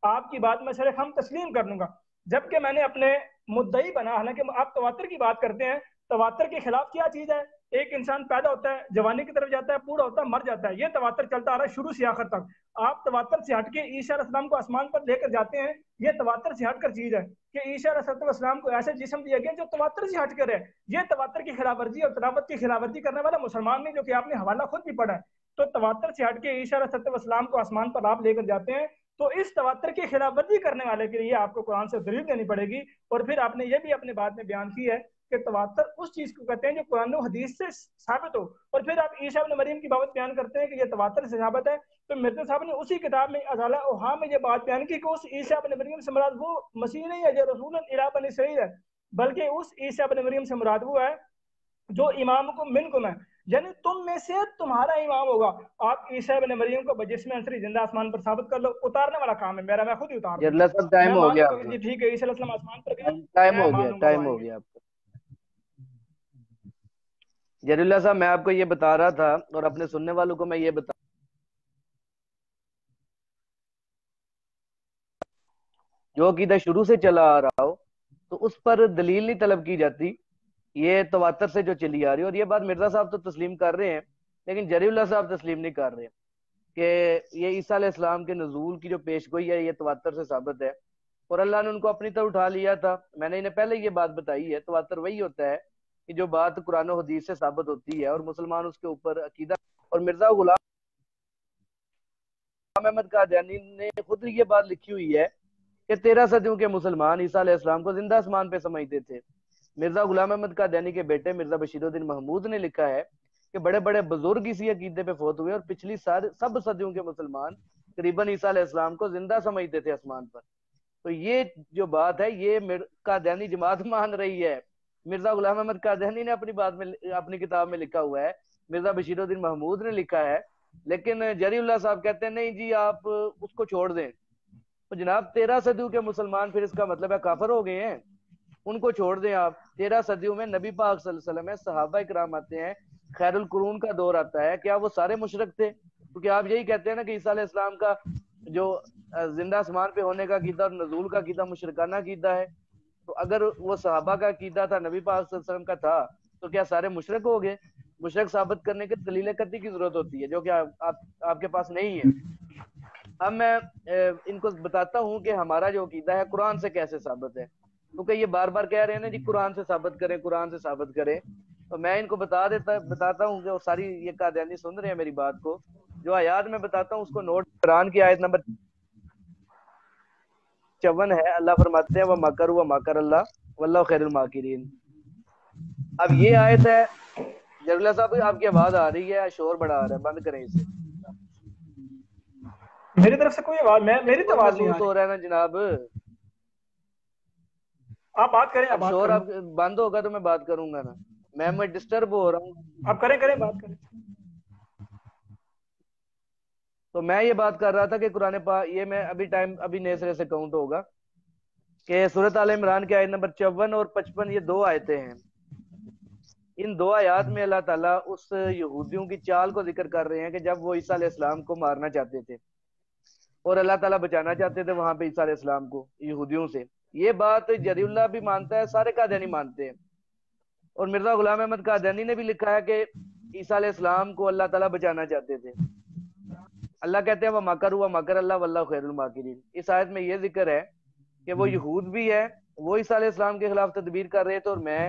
آپ کی بات میں صرف ہم تسلیم کر لوں گا۔ جبکہ میں نے اپنے مدعی بنا، حالانکہ آپ تواتر کی بات کرتے ہیں، تواتر کے خلاف کیا چیز ہے؟ ایک انسان پیدا ہوتا ہے، جوانی کی طرف جاتا ہے، بوڑھا ہوتا ہے، مر جاتا ہے، یہ تواتر چلتا آ رہا ہے شروع سے آخر تک۔ آپ تواتر سے ہٹ کے عیسیٰ علیہ السلام کو آسمان پر لے کر جاتے ہیں، یہ تواتر سے ہٹ کر چیز ہے کہ عیسیٰ علیہ السلام کو ایسے جسم دیا گیا جو تواتر سے ہٹ کر ہے، یہ تواتر کی خلاف ورزی اور تلاوت کی خلاف ورزی کرنے والا مسلمان نہیں، جو کہ آپ نے حوالہ خود بھی پڑھا ہے۔ تو تواتر سے ہٹ کے عیسیٰ علیہ السلام کو آسمان پر آپ لے کر جاتے ہیں، تو اس تواتر کی خلاف ورزی کرنے والے کے لیے آپ کو قرآن سے دلیل دینی پڑے گی۔ اور پھر آپ نے یہ بھی اپنے بات میں بیان کی ہے کہ تواتر اس چیز کو کہتے ہیں جو قرآن و حدیث سے ثابت ہو، اور پھر آپ عیسیٰ ابن مریم کی بابت بیان کرتے ہیں کہ یہ تواتر سے ثابت ہے۔ تو مرزا صاحب نے اسی کتاب میں ازالہ اوہام میں یہ بات بیان کی کہ اس عیسیٰ ابن مریم سے مراد وہ مسیح نہیں ہے جو رسول الی بنی اسرائیل ہے، بلکہ اس عیسیٰ ابن مریم سے مراد وہ ہے جو امامکم منکم ہے، یعنی تم میں سے تمہارا امام ہوگا۔ آپ عیسیٰ ابن مریم کو بجسم عنصری زندہ آسمان پر ثابت کر لو، اتارنے والا کام ہے میرا، میں خود ہی اتار دوں اللہ صاحب ٹائم ہو گیا، جی ٹھیک ہے، عیسیٰ علیہ السلام آسمان پر گئے، ٹائم ہو گیا، ٹائم ہو گیا آپ کا۔ جری اللہ صاحب، میں آپ کو یہ بتا رہا تھا اور اپنے سننے والوں کو میں یہ بتا، جو عقیدہ شروع سے چلا آ رہا ہو تو اس پر دلیل نہیں طلب کی جاتی، یہ تواتر سے جو چلی آ رہی ہے، اور یہ بات مرزا صاحب تو تسلیم کر رہے ہیں لیکن جری اللہ صاحب تسلیم نہیں کر رہے کہ یہ عیسیٰ علیہ السلام کے نزول کی جو پیش گوئی ہے یہ تواتر سے ثابت ہے، اور اللہ نے ان کو اپنی طرف اٹھا لیا تھا۔ میں نے انہیں پہلے یہ بات بتائی ہے، تواتر وہی ہوتا ہے کہ جو بات قرآن و حدیث سے ثابت ہوتی ہے اور مسلمان اس کے اوپر عقیدہ. اور مرزا غلام احمد قادیانی نے خود یہ بات لکھی ہوئی ہے کہ 13 صدیوں کے مسلمان عیسیٰ علیہ السلام کو زندہ آسمان پہ سمجھتے تھے. مرزا غلام احمد قادیانی کے بیٹے مرزا بشیر الدین محمود نے لکھا ہے کہ بڑے بڑے بزرگ اسی عقیدے پہ فوت ہوئے اور پچھلی سب صدیوں کے مسلمان قریباً عیسیٰ علیہ السلام کو زندہ سمجھتے تھے آسمان پر. تو یہ جو بات ہے یہ قادیانی جماعت مان رہی ہے. مرزا غلام احمد قادیانی نے اپنی کتاب میں لکھا ہوا ہے, مرزا بشیر الدین محمود نے لکھا ہے, لیکن جری اللہ صاحب کہتے ہیں نہیں جی آپ اس کو چھوڑ دیں. تو جناب 13 صدیوں کے مسلمان پھر اس کا مطلب ہے کافر ہو گئے ہیں, ان کو چھوڑ دیں آپ. 13 صدیوں میں نبی پاک صلی اللہ علیہ وسلم ہے, صحابہ اکرام آتے ہیں, خیر القرون کا دور آتا ہے, کیا وہ سارے مشرک تھے؟ کیونکہ آپ یہی کہتے ہیں نا کہ عیسیٰ علیہ السلام کا جو زندہ آسمان پہ ہونے کا عقیدہ اور نزول کا عقیدہ مشرکانہ عقیدہ ہے, تو اگر وہ صحابہ کا عقیدہ تھا, نبی پاک صلی اللہ علیہ وسلم کا تھا, تو کیا سارے مشرک ہو گئے؟ مشرک ثابت کرنے کے دلیل قطعی کی ضرورت ہوتی ہے جو کہ آپ کے پاس نہیں ہے. اب میں ان کو بتاتا ہوں کہ ہمارا جو عقیدہ ہے قرآن سے کیسے ثابت ہے, کیونکہ یہ بار بار کہہ رہے ہیں نا جی قرآن سے ثابت کریں, قرآن سے ثابت کریں. تو میں ان کو بتاتا ہوں کہ وہ ساری یہ قادیانی سن رہے ہیں میری بات کو. جو آیات میں بتاتا ہوں اس کو نوٹ. قرآن کی آیت نمبر 54 ہے, اللہ فرماتے ہیں وَمَكَرُوا وَمَكَرَ اللَّهُ وَاللَّهُ خَيْرُ الْمَاكِرِينَ. اب یہ آیت ہے. جلیلہ صاحب آپ کی آواز آ رہی ہے, شور بڑا آ رہا ہے, بند کریں اسے. میری طرف سے کوئی آواز میری تو آواز نہیں آ ہو رہا ہے نا جناب, آپ بات کریں. اب شور اب بند ہوگا تو میں بات کروں گا نا, میں ڈسٹرب ہو رہا ہوں. آپ کریں بات کریں. تو میں یہ بات کر رہا تھا کہ قرآن پاک, یہ میں ابھی نئے سرے سے کاؤنٹ ہوگا کہ سورۃ آل عمران کی آیت نمبر 54 اور 55 یہ 2 آیتیں ہیں. ان 2 آیات میں اللہ تعالیٰ اس یہودیوں کی چال کو ذکر کر رہے ہیں کہ جب وہ عیسیٰ علیہ السلام کو مارنا چاہتے تھے اور اللہ تعالیٰ بچانا چاہتے تھے وہاں پہ عیسیٰ علیہ السلام کو یہودیوں سے. یہ بات جری اللہ بھی مانتا ہے, سارے قادیانی مانتے ہیں, اور مرزا غلام احمد قادیانی نے بھی لکھا ہے کہ عیسیٰ علیہ السلام کو اللہ تعالیٰ بچانا چاہتے تھے. اللہ کہتے ہیں وَمَكَرُوا وَمَكَرَ اللَّهُ وَاللَّهُ خَيْرُ الْمَاكِرِينَ. اس آیت میں یہ ذکر ہے کہ وہ یہود بھی ہے, وہ عیسیٰ علیہ السلام کے خلاف تدبیر کر رہے تھے, اور میں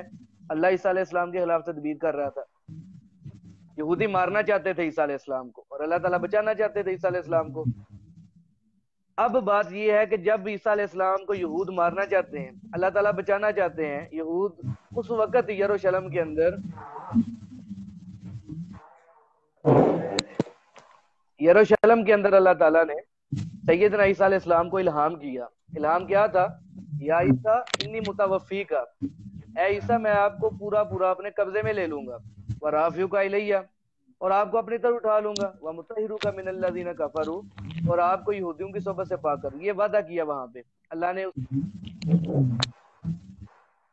اللہ عیسیٰ علیہ السلام کے خلاف تدبیر کر رہا تھا. یہودی مارنا چاہتے تھے عیسیٰ علیہ السلام کو, اور اللہ تعالیٰ بچانا چاہتے تھے عیسیٰ علیہ السلام کو. اب بات یہ ہے کہ جب عیسیٰ علیہ السلام کو یہود مارنا چاہتے ہیں, اللہ تعالیٰ بچانا چاہتے ہیں, یہود اس وقت یروشلم کے اندر اللہ تعالیٰ نے سیدنا عیسیٰ علیہ السلام کو الہام کیا. الہام کیا تھا؟ یا عیسیٰ انی متوفیک, اے عیسیٰ میں آپ کو پورا اپنے قبضے میں لے لوں گا, ورافعک الیہ, اور آپ کو اپنی طرف اٹھا لوں گا, ومطہرک من الذین کفروا, اور آپ کو یہودیوں کی صحبت سے پاک کر. یہ وعدہ کیا وہاں پہ اللہ نے.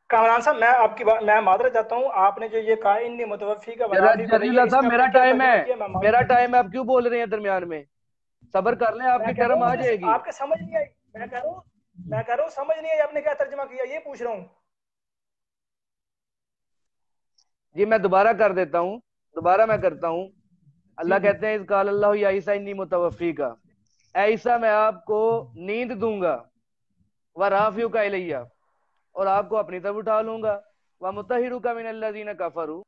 کامران صاحب میں آپ کی میں معذرت چاہتا ہوں, آپ نے جو یہ کہا انی متوفی کا صاحب میرا ٹائم ہے, آپ کیوں بول رہے ہیں درمیان میں؟ صبر کر لیں, آپ کی ٹرم آ جائے گی. آپ کے سمجھ نہیں آئی, میں کہہ رہا ہوں سمجھ نہیں آئی آپ نے کیا ترجمہ کیا, یہ پوچھ رہا ہوں. جی میں دوبارہ کر دیتا ہوں, دوبارہ میں کرتا ہوں. اللہ کہتے ہیں اذ قال اللہ یا عیسیٰ انی متوفیک, اے عیسیٰ میں آپ کو نیند دوں گا, ورافعک الیہ, اور آپ کو اپنی طرف اٹھا لوں گا, ومطہرک من الذین کفروا,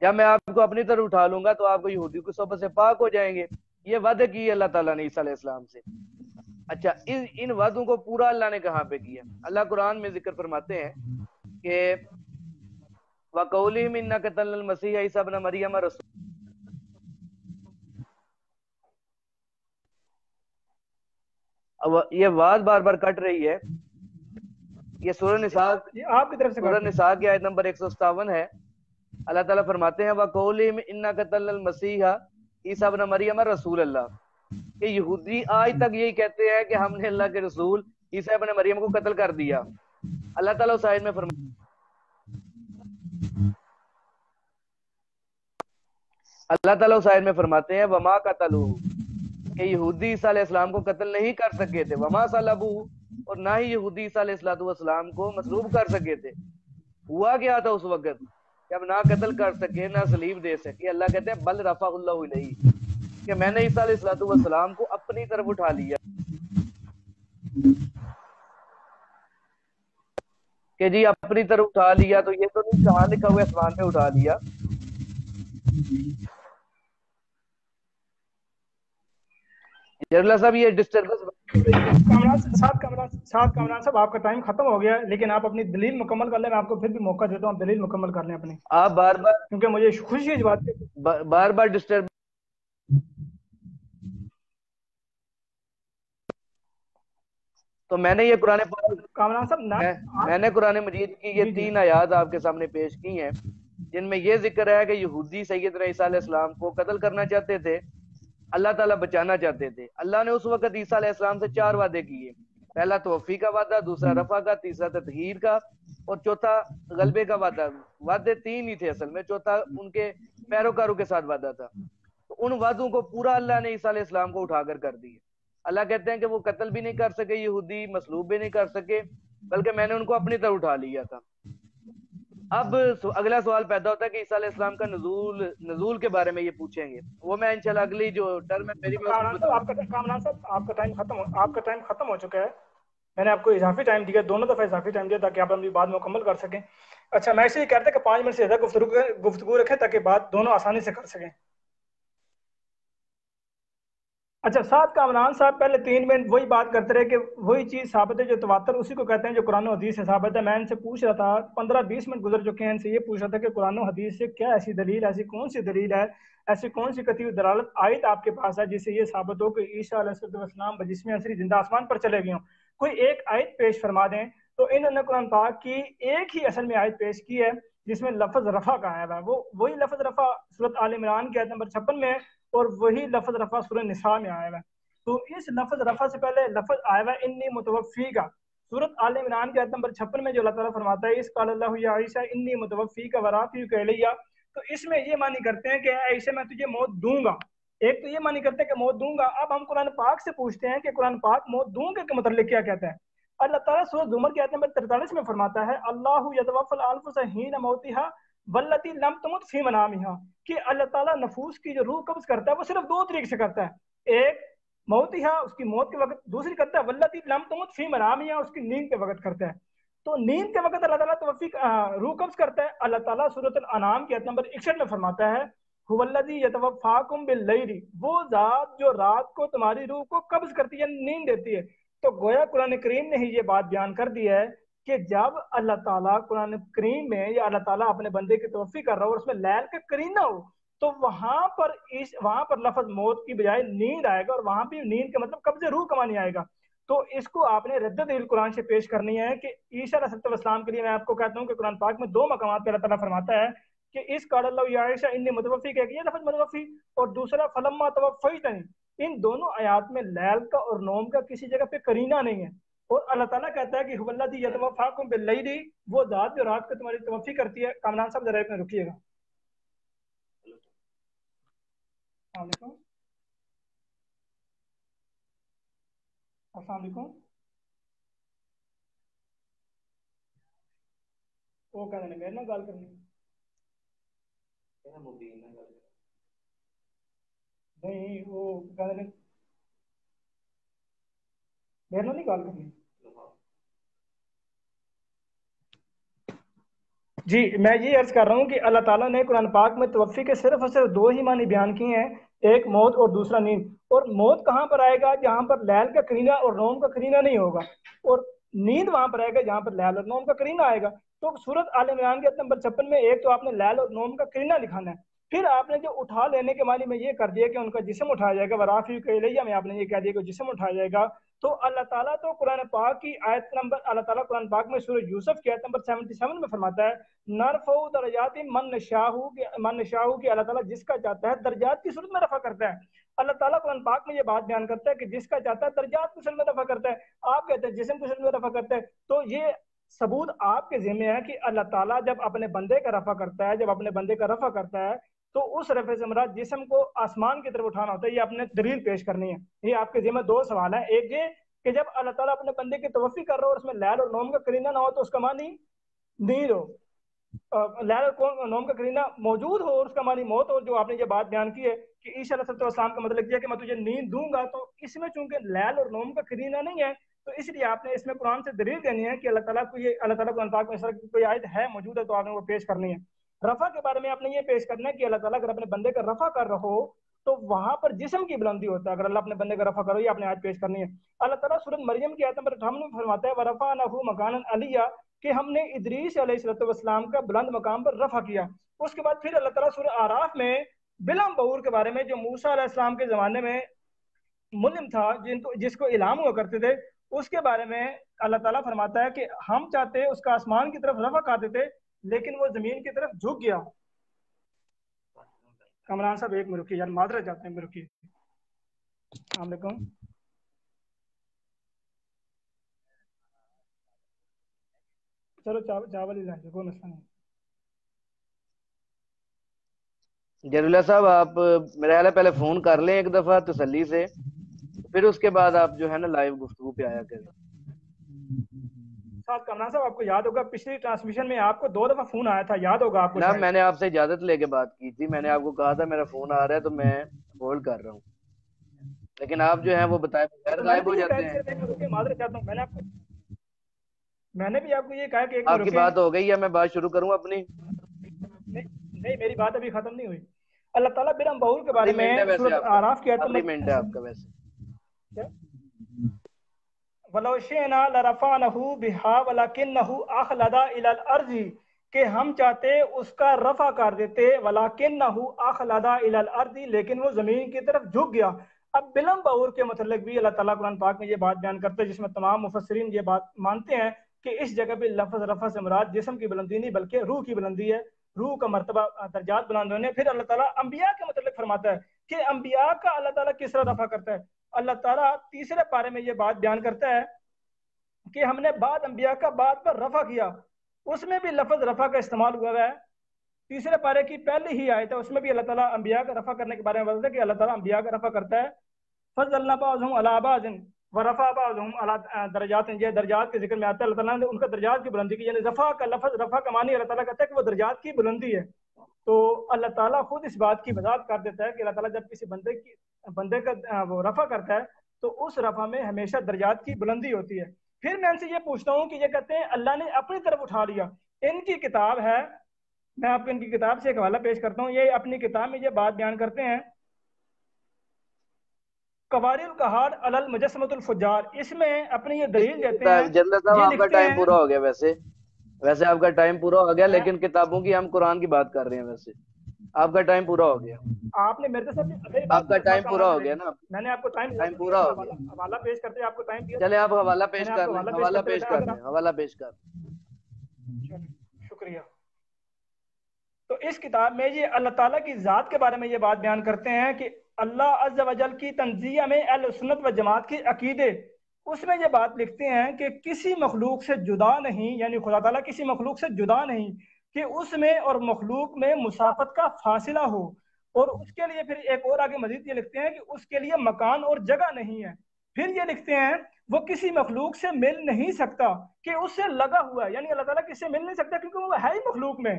جب میں آپ کو اپنی طرف اٹھا لوں گا تو آپ کو یہودیوں کی صحبت سے پاک ہو جائیں گے. یہ وعدے کی اللہ تعالیٰ نے عیسیٰ علیہ السلام سے. اچھا ان وعدوں کو پورا اللہ نے کہاں پہ کیا؟ اللہ قرآن میں ذکر فرماتے ہیں کہ وَقَوْلِهِمْ إِنَّا قَتَلْنَا الْمَسِيحَ عِيسَىٰ ابْنَ مَرْيَمَ رَسُولَ, یہ آواز بار بار کٹ رہی ہے. یہ سورہ نساء آپ کی طرف سے سورہ نساء کی آیت نمبر 157 ہے. اللہ تعالیٰ فرماتے ہیں وَقَوْلِهِمْ إِنَّا قَتَلْنَا الْمَسِيحَ عِيسَىٰ ابْنَ مَرْيَمَ رَسُولَ اللَّهِ, کہ یہودی آج تک یہی کہتے ہیں کہ ہم نے اللہ کے رسول عیسیٰ ابن مریم کو قتل کر دیا. اللہ تعالیٰ اس آیت میں فرماتے ہیں وما قتلوہ, کہ یہودی عیسیٰ علیہ السلام کو قتل نہیں کر سکے تھے, وما صلبوہ, اور نہ ہی یہودی عیسیٰ علیہ السلام کو مصلوب کر سکے تھے. ہوا کیا تھا اس وقت جب نہ قتل کر سکے نہ صلیب دے سکے؟ اللہ کہتے ہیں بل رفع اللہ الیہ, کہ میں نے عیسیٰ علیہ السلام کو اپنی طرف اٹھا لیا. کہ جی اپنی طرف اٹھا لیا، تو یہ تو نہیں کہاں لکھا ہوا ہے آسمان پہ اٹھا لیا. جرلا صاحب یہ ڈسٹربنس ہو رہی ہے. ساتھ کامران صاحب آپ کا ٹائم ختم ہو گیا ہے، لیکن آپ اپنی دلیل مکمل کر لیں. میں آپ کو پھر بھی موقع دیتا ہوں، آپ دلیل مکمل کر لیں اپنی، آپ بار کیونکہ مجھے خوشی ہے اس بات کی. بار ڈسٹرب. تو میں نے یہ قرآن پاک کامران صاحب میں نے قرآن مجید کی یہ جی 3 آیات آپ کے سامنے پیش کی ہیں، جن میں یہ ذکر ہے کہ یہودی سیدنا عیسیٰ علیہ السلام کو قتل کرنا چاہتے تھے، اللہ تعالیٰ بچانا چاہتے تھے. اللہ نے اس وقت عیسیٰ علیہ السلام سے 4 وعدے کیے. پہلا توفیق کا وعدہ، دوسرا رفع کا، تیسرا تطہیر کا، اور چوتھا غلبے کا وعدہ. وعدے 3 ہی تھے اصل میں، چوتھا ان کے پیروکاروں کے ساتھ وعدہ تھا. تو ان وعدوں کو پورا اللہ نے عیسیٰ علیہ السلام کو اٹھا کر دی. اللہ کہتے ہیں کہ وہ قتل بھی نہیں کر سکے یہودی، مصلوب بھی نہیں کر سکے، بلکہ میں نے ان کو اپنی طرف اٹھا لیا تھا. اب اگلا سوال پیدا ہوتا ہے کہ عیسیٰ علیہ السلام کا نزول کے بارے میں یہ پوچھیں گے. وہ میں انشاءاللہ اگلی جو ٹرم ہے میری میں اس میں کامران بتاؤں. صاحب آپ کا ٹائم ختم ہو چکا ہے. میں نے آپ کو اضافی ٹائم دیا، دونوں دفعہ اضافی ٹائم دیا تاکہ آپ اپنی بات مکمل کر سکیں. اچھا، میں اس لیے کہتا کہ 5 منٹ سے زیادہ گفتگو رکھیں تاکہ بات دونوں آسانی سے کر سکیں. اچھا، ساتھ کامران صاحب پہلے 3 منٹ وہی بات کرتے رہے کہ وہی چیز ثابت ہے جو تواتر اسی کو کہتے ہیں جو قرآن و حدیث سے ثابت ہے. میں ان سے پوچھ رہا تھا، 15-20 منٹ گزر چکے ہیں، ان سے یہ پوچھ رہا تھا کہ قرآن و حدیث سے کیا ایسی دلیل، ایسی کون سی دلیل ہے، ایسی کون سی قطعی دلالت آیت آپ کے پاس ہے جس سے یہ ثابت ہو کہ عیسیٰ علیہ السلام بجسم انصری زندہ آسمان پر چلے گئے ہوں. کوئی ایک آیت پیش فرما دیں. تو انہوں نے قرآن پاک کی ایک ہی اصل میں آیت پیش کی ہے جس میں لفظ رفع کا آیا ہے. وہی لفظ رفع سورۃ آل عمران کی آیت نمبر 56 میں ہے، اور وہی لفظ رفع سورہ نساء میں آیا ہے. تو اس لفظ رفع سے پہلے لفظ آیا ہوا انی متوفی کا سورۃ آل عمران کی آیت نمبر 56 میں جو اللہ تعالیٰ فرماتا ہے اس قال اللہ یا عیسیٰ انی متوفی کا ورافعک الیہ. تو اس میں یہ معنی کرتے ہیں کہ اے عیسیٰ میں تجھے موت دوں گا. ایک تو یہ معنی کرتے ہیں کہ موت دوں گا. اب ہم قرآن پاک سے پوچھتے ہیں کہ قرآن پاک موت دوں گے کے متعلق کیا کہتا ہے. اللہ تعالیٰ سورۃ زمر کی آیت نمبر 43 میں فرماتا ہے اللہ یتوفی الانفس حین موتہا والتی لم تمت فی منامہا، کہ اللہ تعالیٰ نفوس کی جو روح قبض کرتا ہے وہ صرف 2 طریقے سے کرتا ہے. ایک موتہا، اس کی موت کے وقت، دوسری کرتا ہے والتی لم تمت فی منامہا، اس کی نیند کے وقت کرتا ہے. تو نیند کے وقت اللہ تعالیٰ توفی روح قبض کرتا ہے. اللہ تعالیٰ سورۃ الانعام کی آیت نمبر 61 میں فرماتا ہے هو الذی یتوفاکم باللیل، وہ ذات جو رات کو تمہاری روح کو قبض کرتی ہے، نیند دیتی ہے. تو گویا قرآن کریم نے ہی یہ بات بیان کر دی ہے کہ جب اللہ تعالیٰ قرآن کریم میں یا اللہ تعالیٰ اپنے بندے کی توفی کر رہا ہو اور اس میں لیل کا کرینہ ہو تو وہاں پر لفظ موت کی بجائے نیند آئے گا، اور وہاں بھی نیند کا مطلب قبض روح کا معنی آئے گا. تو اس کو آپ نے رد دلیل قرآن سے پیش کرنی ہے کہ عیسیٰ علیہ السلام کے لیے میں آپ کو کہتا ہوں کہ قرآن پاک میں 2 مقامات پہ اللہ تعالیٰ فرماتا ہے کہ اس قال اللہ یا عیسیٰ انی متوفی کہ یہ لفظ متوفی، اور دوسرا فلما توفیتنی. ان دونوں آیات میں لیل کا اور نوم کا کسی جگہ پہ کرینہ نہیں ہے. اور اللہ تعالیٰ کہتا ہے کہ هو الذی یتوفاکم باللیل، وہ ذات جو رات کو تمہاری توفی کرتی ہے. کامران صاحب ذرا ایک منٹ رکیے گا. السلام علیکم. وہ کہہ رہے ہیں میرے نال گل کرنی نہیں، وہ کہہ رہے ہیں میرے نال نہیں گل کرنی. جی میں یہ عرض کر رہا ہوں کہ اللہ تعالیٰ نے قرآن پاک میں توفی کے صرف اور صرف 2 ہی معنی بیان کیے ہیں، ایک موت اور دوسرا نیند. اور موت کہاں پر آئے گا؟ جہاں پر لیل کا کرینہ اور نوم کا کرینہ نہیں ہوگا، اور نیند وہاں پر آئے گا جہاں پر لیل اور نوم کا کرینہ آئے گا. تو سورۃ آل عمران کے آیت نمبر 56 میں ایک تو آپ نے لیل اور نوم کا کرینہ دکھانا ہے، پھر آپ نے جو اٹھا لینے کے معنی میں یہ کر دیا کہ ان کا جسم اٹھایا جائے گا، ورافعک الیہ میں آپ نے یہ کہہ دیا کہ جسم اٹھایا جائے گا. تو اللہ تعالیٰ تو قرآن پاک کی آیت نمبر اللہ تعالیٰ قرآن پاک میں سورہ یوسف کی آیت نمبر 77 میں فرماتا ہے نرفع درجات من نشاء کہ اللہ تعالیٰ جس کا چاہتا ہے درجات کی صورت میں رفع کرتا ہے. اللہ تعالیٰ قرآن پاک میں یہ بات بیان کرتا ہے کہ جس کا چاہتا ہے درجات کی صورت میں رفع کرتا ہے. آپ کہتے ہیں جسم کی صورت میں رفع کرتا ہے. تو یہ ثبوت آپ کے ذمہ ہے کہ اللہ تعالیٰ جب اپنے بندے کا رفع کرتا ہے، جب اپنے بندے کا رفع کرتا ہے تو اس رفع سے مراد جسم کو آسمان کی طرف اٹھانا ہوتا ہے. یہ آپ نے دلیل پیش کرنی ہے. یہ آپ کے ذمہ 2 سوال ہیں. ایک یہ کہ جب اللہ تعالیٰ اپنے بندے کی توفی کر رہا ہو اور اس میں لیل اور نوم کا کرینہ نہ ہو تو اس کا معنی نیند ہو، لیل اور نوم کا کرینہ موجود ہو اور اس کا معنی موت ہو. جو آپ نے یہ بات بیان کی ہے کہ عیسیٰ علیہ السلام کا مطلب یہ کہ میں تجھے نیند دوں گا، تو اس میں چونکہ لیل اور نوم کا کرینہ نہیں ہے تو اس لیے آپ نے اس میں قرآن سے دلیل دینی ہے کہ اللہ تعالیٰ کو یہ اللہ تعالیٰ کو پاک میں اس طرح کی کوئی آیت ہے موجود ہے تو آپ نے وہ پیش کرنی ہے۔ رفع کے بارے میں آپ نے یہ پیش کرنا ہے کہ اللہ تعالیٰ اگر اپنے بندے کا رفع کر رہا ہو تو وہاں پر جسم کی بلندی ہوتا ہے، اگر اللہ اپنے بندے کا رفع کرو یہ آپ نے آیت پیش کرنی ہے۔ اللہ تعالیٰ سورۃ مریم کی آیت نمبر 58 میں فرماتا ہے وَرَفَعْنَهُ مَكَانًا عَلِيًّا کہ ہم نے ادریس علیہ السلام کا بلند مقام پر رفع کیا۔ اس کے بعد پھر اللہ تعالیٰ سورہ اعراف میں بلم بور کے بارے میں جو موسیٰ علیہ السلام کے زمانے میں ملم تھا جس کو الہام ہوا کرتے تھے اس کے بارے میں اللہ تعالیٰ فرماتا ہے کہ ہم چاہتے اس کا آسمان کی طرف رفع کر دیتے لیکن وہ زمین کی طرف جھک گیا۔ کامران صاحب ایک میں رکیے یار، معذرت چاہتے ہیں، میں رکیے۔ السلام علیکم۔ چلو چاول ہی لائیں، کوئی مسئلہ نہیں۔ جلیل اللہ صاحب آپ میرا خیال ہے پہلے فون کر لیں ایک دفعہ تسلی سے، پھر اس کے بعد آپ جو ہے نا لائیو گفتگو پہ آیا کریں۔ صاحب کامران صاحب آپ کو یاد ہوگا پچھلی ٹرانسمیشن میں آپ کو 2 دفعہ فون آیا تھا، یاد ہوگا آپ کو؟ جناب میں نے آپ سے اجازت لے کے بات کی تھی، میں نے آپ کو کہا تھا میرا فون آ رہا ہے تو میں ہولڈ کر رہا ہوں، لیکن آپ جو ہیں وہ بتائے بغیر غائب ہو جاتے ہیں۔ معذرت چاہتا ہوں، میں نے بھی آپ کو یہ کہا کہ آپ کی بات ہو گئی ہے، میں بات شروع کروں اپنی؟ نہیں میری بات ابھی ختم نہیں ہوئی۔ اللہ تعالیٰ برہم بہور کے بارے میں سورۃ اعراف کی آیت منٹ ہے آپ کا ویسے وَلَوْ شِئْنَا لَرَفَعْنَهُ بِهَا وَلَكِنَّهُ أَخْلَدَ إِلَى الْأَرْضِ کہ ہم چاہتے اس کا رفع کر دیتے وَلَكِنَّهُ أَخْلَدَ إِلَى الْأَرْضِ لیکن وہ زمین کی طرف جھک گیا۔ اب بلم بہور کے متعلق بھی اللہ تعالیٰ قرآن پاک میں یہ بات بیان کرتے ہیں جس میں تمام مفسرین یہ بات مانتے ہیں کہ اس جگہ پہ لفظ رفع سے مراد جسم کی بلندی نہیں بلکہ روح کی بلندی ہے، روح کا مرتبہ درجات بلند ہونے۔ پھر اللہ تعالیٰ انبیاء کے متعلق فرماتا ہے کہ انبیاء کا اللہ تعالیٰ کس طرح رفع کرتا ہے۔ اللہ تعالیٰ تیسرے پارے میں یہ بات بیان کرتا ہے کہ ہم نے بعد انبیاء کا بعد پر رفع کیا، اس میں بھی لفظ رفع کا استعمال ہوا ہے۔ تیسرے پارے کی پہلی ہی آیت ہے، اس میں بھی اللہ تعالیٰ انبیاء کا رفع کرنے کے بارے میں بتاتا ہے کہ اللہ تعالیٰ انبیاء کا رفع کرتا ہے۔ فضلنا بعضهم على بعض ورفع بعضهم على درجات، یہ درجات کے ذکر میں آتا ہے اللہ تعالیٰ نے ان کا درجات کی بلندی کی، یعنی رفع کا لفظ رفع کا معنی اللہ تعالیٰ کہتا ہے کہ وہ درجات کی بلندی ہے۔ تو اللہ تعالیٰ خود اس بات کی وضاحت کر دیتا ہے کہ اللہ تعالیٰ جب کسی بندے کا وہ رفع کرتا ہے تو اس رفع میں ہمیشہ درجات کی بلندی ہوتی ہے۔ پھر میں ان سے یہ پوچھتا ہوں کہ یہ کہتے ہیں اللہ نے اپنی طرف اٹھا لیا، ان کی کتاب ہے، میں آپ کو ان کی کتاب سے ایک حوالہ پیش کرتا ہوں، یہ اپنی کتاب میں یہ بات بیان کرتے ہیں قواری القہار علی المجسمۃ الفجار، اس میں اپنی یہ دلیل دیتے ہیں۔ جنرل صاحب آپ کا ٹائم پورا ہو گیا، ویسے آپ کا ٹائم پورا ہو گیا، لیکن کتابوں کی ہم قرآن کی بات کر رہے ہیں، ویسے آپ کا ٹائم پورا ہو گیا۔ آپ نے میرے سے آپ کا ٹائم پورا ہو گیا نا، میں نے آپ کو ٹائم پورا ہو گیا، حوالہ پیش کرتے آپ کو ٹائم دیا۔ چلے آپ حوالہ پیش کر لیں، حوالہ پیش کر شکریہ۔ تو اس کتاب میں یہ اللہ تعالیٰ کی ذات کے بارے میں یہ بات بیان کرتے ہیں کہ اللہ عز و جل کی تنزیہ میں اہل سنت و جماعت کی عقیدے، اس میں یہ بات لکھتے ہیں کہ کسی مخلوق سے جدا نہیں، یعنی خدا تعالیٰ کسی مخلوق سے جدا نہیں کہ اس میں اور مخلوق میں مسافت کا فاصلہ ہو، اور اس کے لیے پھر ایک اور آگے مزید یہ لکھتے ہیں کہ اس کے لیے مکان اور جگہ نہیں ہے۔ پھر یہ لکھتے ہیں وہ کسی مخلوق سے مل نہیں سکتا کہ اس سے لگا ہوا ہے، یعنی اللہ تعالیٰ کس سے مل نہیں سکتا کیونکہ وہ ہے ہی مخلوق میں۔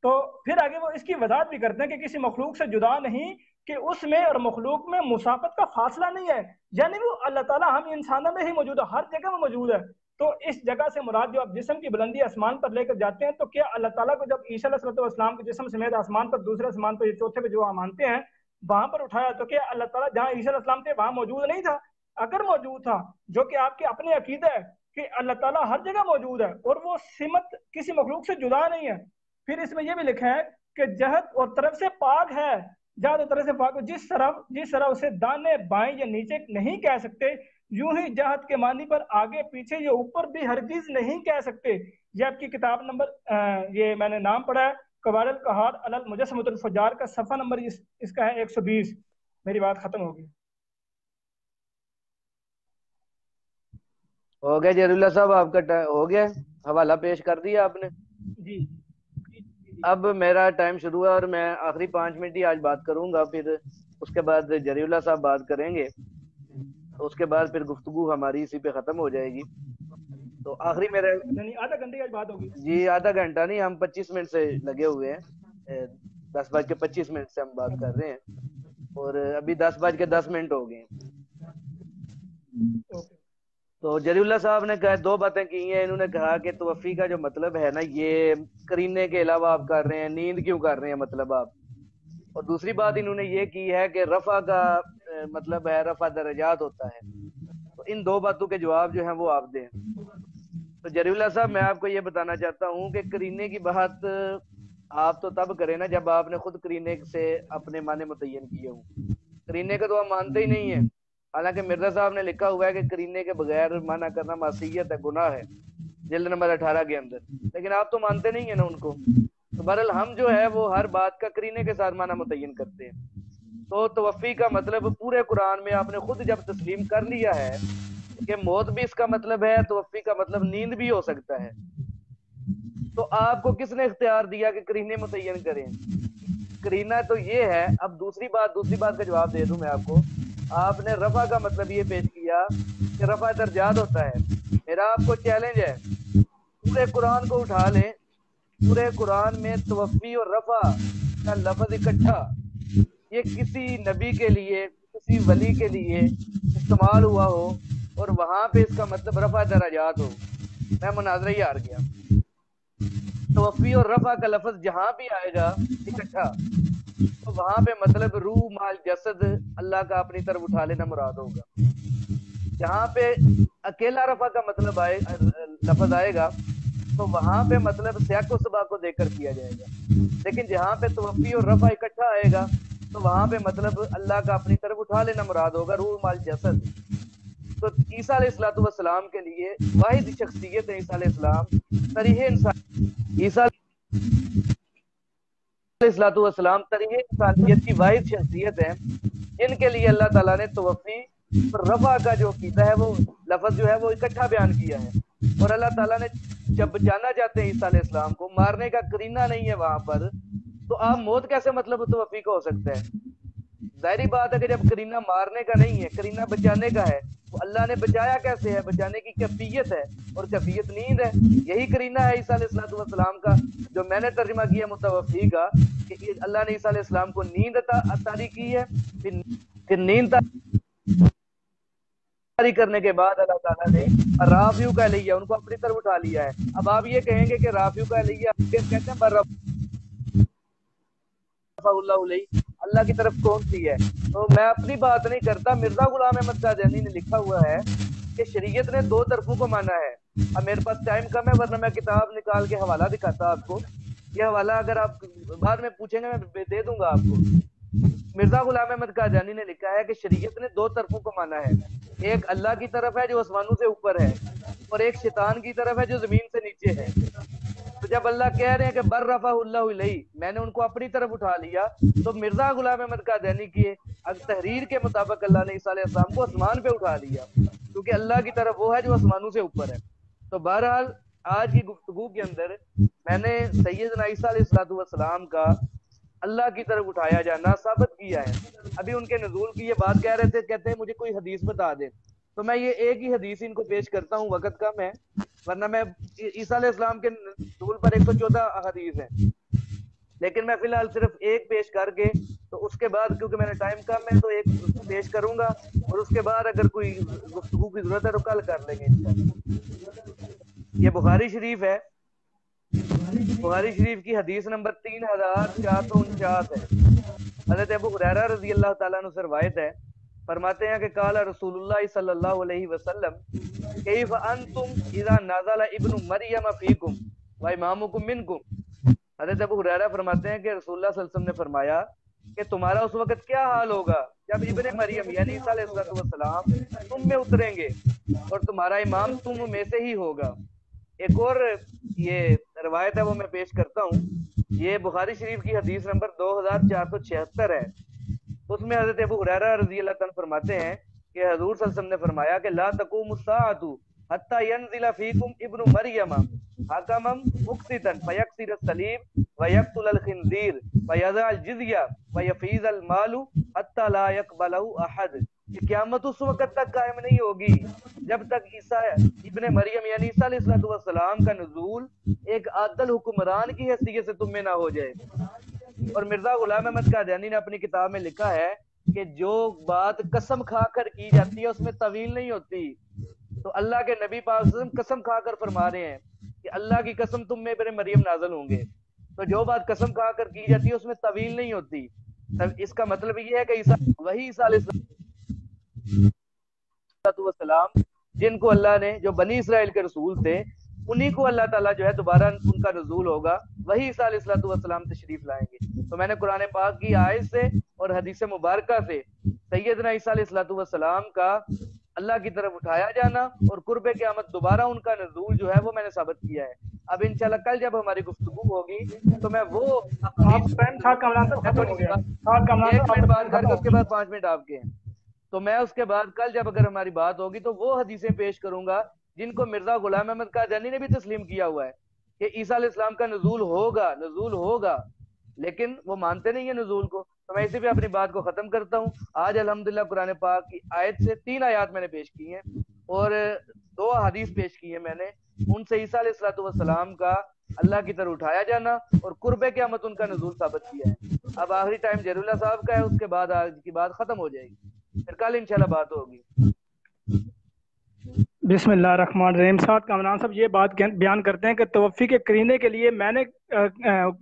تو پھر آگے وہ اس کی وضاحت بھی کرتے ہیں کہ کسی مخلوق سے جدا نہیں کہ اس میں اور مخلوق میں مسافت کا فاصلہ نہیں ہے، یعنی وہ اللہ تعالیٰ ہم انسانوں میں ہی موجود ہے، ہر جگہ میں موجود ہے۔ تو اس جگہ سے مراد جو آپ جسم کی بلندی آسمان پر لے کر جاتے ہیں، تو کیا اللہ تعالیٰ کو جب عیسیٰ علیہ السلام کے جسم سمیت آسمان پر دوسرے آسمان پر چوتھے پہ جو آپ مانتے ہیں وہاں پر اٹھایا، تو کیا اللہ تعالیٰ جہاں عیسیٰ علیہ السلام تھے وہاں موجود نہیں تھا؟ اگر موجود تھا، جو کہ آپ کے اپنے عقیدہ ہے کہ اللہ تعالیٰ ہر جگہ موجود ہے اور وہ سمت کسی مخلوق سے جدا نہیں ہے۔ پھر اس میں یہ بھی لکھا ہے کہ جہت اور طرف سے پاک ہے، جہت اور طرف سے پاک، جس طرح اسے دانے بائیں یا نیچے نہیں کہہ سکتے، یوں ہی جہت کے معنی پر آگے پیچھے یا اوپر بھی ہرگز نہیں کہہ سکتے۔ یہ آپ کی کتاب نمبر یہ میں نے نام پڑھا ہے قوار القہار علی المجسمۃ الفجار کا صفحہ نمبر اس کا ہے 120۔ میری بات ختم ہوگی۔ ہو گیا جلیل اللہ صاحب، آپ کا ہو گیا، حوالہ پیش کر دیا آپ نے؟ جی اب میرا ٹائم شروع ہے اور میں آخری 5 منٹ ہی آج بات کروں گا، پھر اس کے بعد جلیل اللہ صاحب بات کریں گے، اس کے بعد پھر گفتگو ہماری اسی پہ ختم ہو جائے گی۔ تو آخری میرے آدھا گھنٹے کی بات ہوگی جی، آدھا گھنٹہ نہیں، ہم 25 منٹ سے لگے ہوئے ہیں، 10:25 سے ہم بات کر رہے ہیں اور ابھی 10:10 ہو گئے ہیں۔ تو جلی اللہ صاحب نے کہا دو باتیں کی ہیں. انہوں نے کہا کہ توفی کا جو مطلب ہے نا یہ کرینے کے علاوہ آپ کر رہے ہیں, نیند کیوں کر رہے ہیں مطلب آپ. اور دوسری بات انہوں نے یہ کی ہے کہ رفع کا مطلب ہے رفع درجات ہوتا ہے. تو ان دو باتوں کے جواب جو ہیں وہ آپ دیں. تو جلی اللہ صاحب میں آپ کو یہ بتانا چاہتا ہوں کہ کرینے کی بات آپ تو تب کریں نا جب آپ نے خود کرینے سے اپنے معنی متعین کیے ہوں. کرینے کا تو آپ مانتے ہی نہیں ہیں. حالانکہ مرزا صاحب نے لکھا ہوا ہے کہ کرینے کے بغیر معنی کرنا معصیت ہے, گناہ ہے, جلد نمبر 18 کے اندر. لیکن آپ تو مانتے نہیں ہیں نا ان کو. تو بہرحال ہم جو ہے وہ ہر بات کا کرینے کے ساتھ معنی متعین کرتے ہیں. تو توفی کا مطلب پورے قرآن میں آپ نے خود جب تسلیم کر لیا ہے کہ موت بھی اس کا مطلب ہے, توفی کا مطلب نیند بھی ہو سکتا ہے, تو آپ کو کس نے اختیار دیا کہ کرینے متعین کریں. کرینا تو یہ ہے. اب دوسری بات کا جواب دے دوں میں آپ کو. آپ نے رفع کا مطلب یہ پیش کیا کہ رفع درجات ہوتا ہے. میرا آپ کو چیلنج ہے, پورے قرآن کو اٹھا لیں, پورے قرآن میں توفی اور رفع کا لفظ اکٹھا یہ کسی نبی کے لیے کسی ولی کے لیے استعمال ہوا ہو اور وہاں پہ اس کا مطلب رفع درجات ہو, میں مناظرہ ہی ہار گیا. توفی اور رفع کا لفظ جہاں بھی آئے گا اکٹھا تو وہاں پہ مطلب روح مال جسد اللہ کا اپنی طرف اٹھا لینا مراد ہوگا. جہاں پہ اکیلا رفع کا مطلب لفظ آئے گا تو وہاں پہ مطلب سیاق و سباق کو دیکھ کر کیا جائے گا. لیکن جہاں پہ توفی اور رفع اکٹھا آئے گا تو وہاں پہ مطلب اللہ کا اپنی طرف اٹھا لینا مراد ہوگا, روح مال جسد. تو عیسیٰ علیہ الصلوۃ والسلام کے لیے واحد شخصیت ہے عیسیٰ علیہ السلام, صریح انسان. عیسیٰ علیہ الصلوۃ والسلام صریح انسانیت کی واحد شخصیت ہے جن کے لیے اللہ تعالیٰ نے توفی اور رفع کا جو عقیدہ ہے وہ لفظ جو ہے وہ اکٹھا بیان کیا ہے. اور اللہ تعالیٰ نے جب بچانا چاہتے ہیں عیسیٰ علیہ السلام کو, مارنے کا کرینہ نہیں ہے وہاں پر, تو آپ موت کیسے مطلب توفی کا ہو سکتا ہے. ظاہری بات ہے کہ جب کرینہ مارنے کا نہیں ہے, کرینہ بچانے کا ہے, تو اللہ نے بچایا کیسے ہے, بچانے کی کیفیت ہے, اور کیفیت نیند ہے. یہی کرینہ ہے عیسیٰ علیہ السلام کا جو میں نے ترجمہ کیا متوفی کا, کہ اللہ نے عیسیٰ علیہ السلام کو نیند عطا کی ہے. پھر نیند جاری کرنے کے بعد اللہ تعالیٰ نے رافیو کا لیا, ان کو اپنی طرف اٹھا لیا ہے. اب آپ یہ کہیں گے کہ رافیو کا لیا کہتے ہیں اللہ علیہ, اللہ کی طرف کون سی ہے. تو میں اپنی بات نہیں کرتا, مرزا غلام احمد قادیانی نے لکھا ہوا ہے کہ شریعت نے دو طرفوں کو مانا ہے. اب میرے پاس ٹائم کم ہے ورنہ میں کتاب نکال کے حوالہ دکھاتا آپ کو. یہ حوالہ اگر آپ بعد میں پوچھیں گے میں دے دوں گا آپ کو. مرزا غلام احمد قادیانی نے لکھا ہے کہ شریعت نے دو طرفوں کو مانا ہے, ایک اللہ کی طرف ہے جو آسمانوں سے اوپر ہے, اور ایک شیطان کی طرف ہے جو زمین سے نیچے ہے. تو جب اللہ کہہ رہے ہیں کہ بر رفع اللہ علیہ, میں نے ان کو اپنی طرف اٹھا لیا, تو مرزا غلام احمد قادیانی کی تحریر کے مطابق اللہ نے عیسیٰ علیہ السلام کو آسمان پہ اٹھا لیا, کیونکہ اللہ کی طرف وہ ہے جو آسمانوں سے اوپر ہے. تو بہرحال آج کی گفتگو کے اندر میں نے سیدنا عیسیٰ علیہ السلام کا اللہ کی طرف اٹھایا جانا ثابت کیا ہے. ابھی ان کے نزول کی یہ بات کہہ رہے تھے, کہتے ہیں مجھے کوئی حدیث بتا دے, تو میں یہ ایک ہی حدیث ان کو پیش کرتا ہوں, وقت کم ہے ورنہ میں عیسیٰ علیہ السلام کے نزول پر 114 حدیث ہیں, لیکن میں فی الحال صرف ایک پیش کر کے, تو اس کے بعد کیونکہ میں نے ٹائم کم ہے تو ایک پیش کروں گا, اور اس کے بعد اگر کوئی گفتگو کی ضرورت ہے تو کل کر لیں گے انشاءاللہ. یہ بخاری شریف ہے, بخاری شریف کی حدیث نمبر 3449 ہے. حضرت ابو ہریرہ رضی اللہ تعالیٰ عنہ سے روایت ہے, فرماتے ہیں کہ قال رسول اللہ صلی اللہ علیہ وسلم کیف انتم اذا نزل ابن مریم فیکم و امامکم منکم. حضرت ابو ہریرہ فرماتے ہیں کہ رسول اللہ صلی اللہ علیہ وسلم نے فرمایا کہ تمہارا اس وقت کیا حال ہوگا جب ابن مریم یعنی عیسیٰ علیہ السلام تم میں اتریں گے اور تمہارا امام تم میں سے ہی ہوگا. ایک اور یہ روایت ہے وہ میں پیش کرتا ہوں, یہ بخاری شریف کی حدیث نمبر 2476 ہے. اس میں حضرت ابو ہریرہ رضی اللہ تعالیٰ فرماتے ہیں کہ حضور صلی اللہ علیہ وسلم نے فرمایا کہ لا تقوم الساعۃ حتی ینزل فیکم ابن مریم حکما مقسطا فیکسر الصلیب ویقتل الخنزیر ویضع الجزیہ ویفیض المال حتی لا یقبلہ احد. کہ قیامت اس وقت تک قائم نہیں ہوگی جب تک عیسیٰ ابن مریم یعنی عیسیٰ علیہ السلام کا نزول ایک عادل حکمران کی حیثیت سے تم میں نہ ہو جائے. اور مرزا غلام احمد قادیانی نے اپنی کتاب میں لکھا ہے کہ جو بات قسم کھا کر کی جاتی ہے اس میں طویل نہیں ہوتی, تو اللہ کے نبی پاک صلی اللہ علیہ وسلم قسم کھا کر فرما رہے ہیں کہ اللہ کی قسم تم میں پر مریم نازل ہوں گے. تو جو بات قسم کھا کر کی جاتی ہے اس میں طویل نہیں ہوتی. اس کا مطلب یہ ہے کہ وہی عیسیٰ علیہ السلام جن کو اللہ نے، جو بنی اسرائیل کے رسول تھے، انہی کو اللہ تعالیٰ جو ہے دوبارہ ان کا نزول ہوگا، وہی عیسیٰ علیہ السلام تشریف لائیں گے. تو میں نے قرآن پاک کی آیت سے اور حدیث مبارکہ سے سیدنا عیسیٰ علیہ السلام کا اللہ کی طرف اٹھایا جانا اور قرب قیامت دوبارہ ان کا نزول جو ہے وہ میں نے ثابت کیا ہے. اب انشاءاللہ کل جب ہماری گفتگو ہوگی تو میں وہ ایک منٹ بات کر کے اس کے بعد 5 منٹ آپ کے ہیں، تو میں اس کے بعد کل جب اگر ہماری بات ہوگی تو وہ حدیثیں پیش کروں گا جن کو مرزا غلام احمد قادیانی نے بھی تسلیم کیا ہوا ہے کہ عیسیٰ علیہ السلام کا نزول ہوگا، لیکن وہ مانتے نہیں ہیں نزول کو. تو میں اسی پہ اپنی بات کو ختم کرتا ہوں. آج الحمدللہ قرآن پاک کی آیت سے 3 آیات میں نے پیش کی ہیں اور 2 حدیث پیش کی ہیں میں نے. ان سے عیسیٰ علیہ السلام کا اللہ کی طرف اٹھایا جانا اور قرب قیامت ان کا نزول ثابت کیا ہے. اب آخری ٹائم جہر اللہ صاحب کا ہے، اس کے بعد آج کی بات ختم ہو جائے گی، پھر کل انشاءاللہ بات ہوگی. بسم اللہ الرحمن الرحیم. سعد کامران صاحب یہ بات بیان کرتے ہیں کہ توفی کے قرینے کے لیے میں نے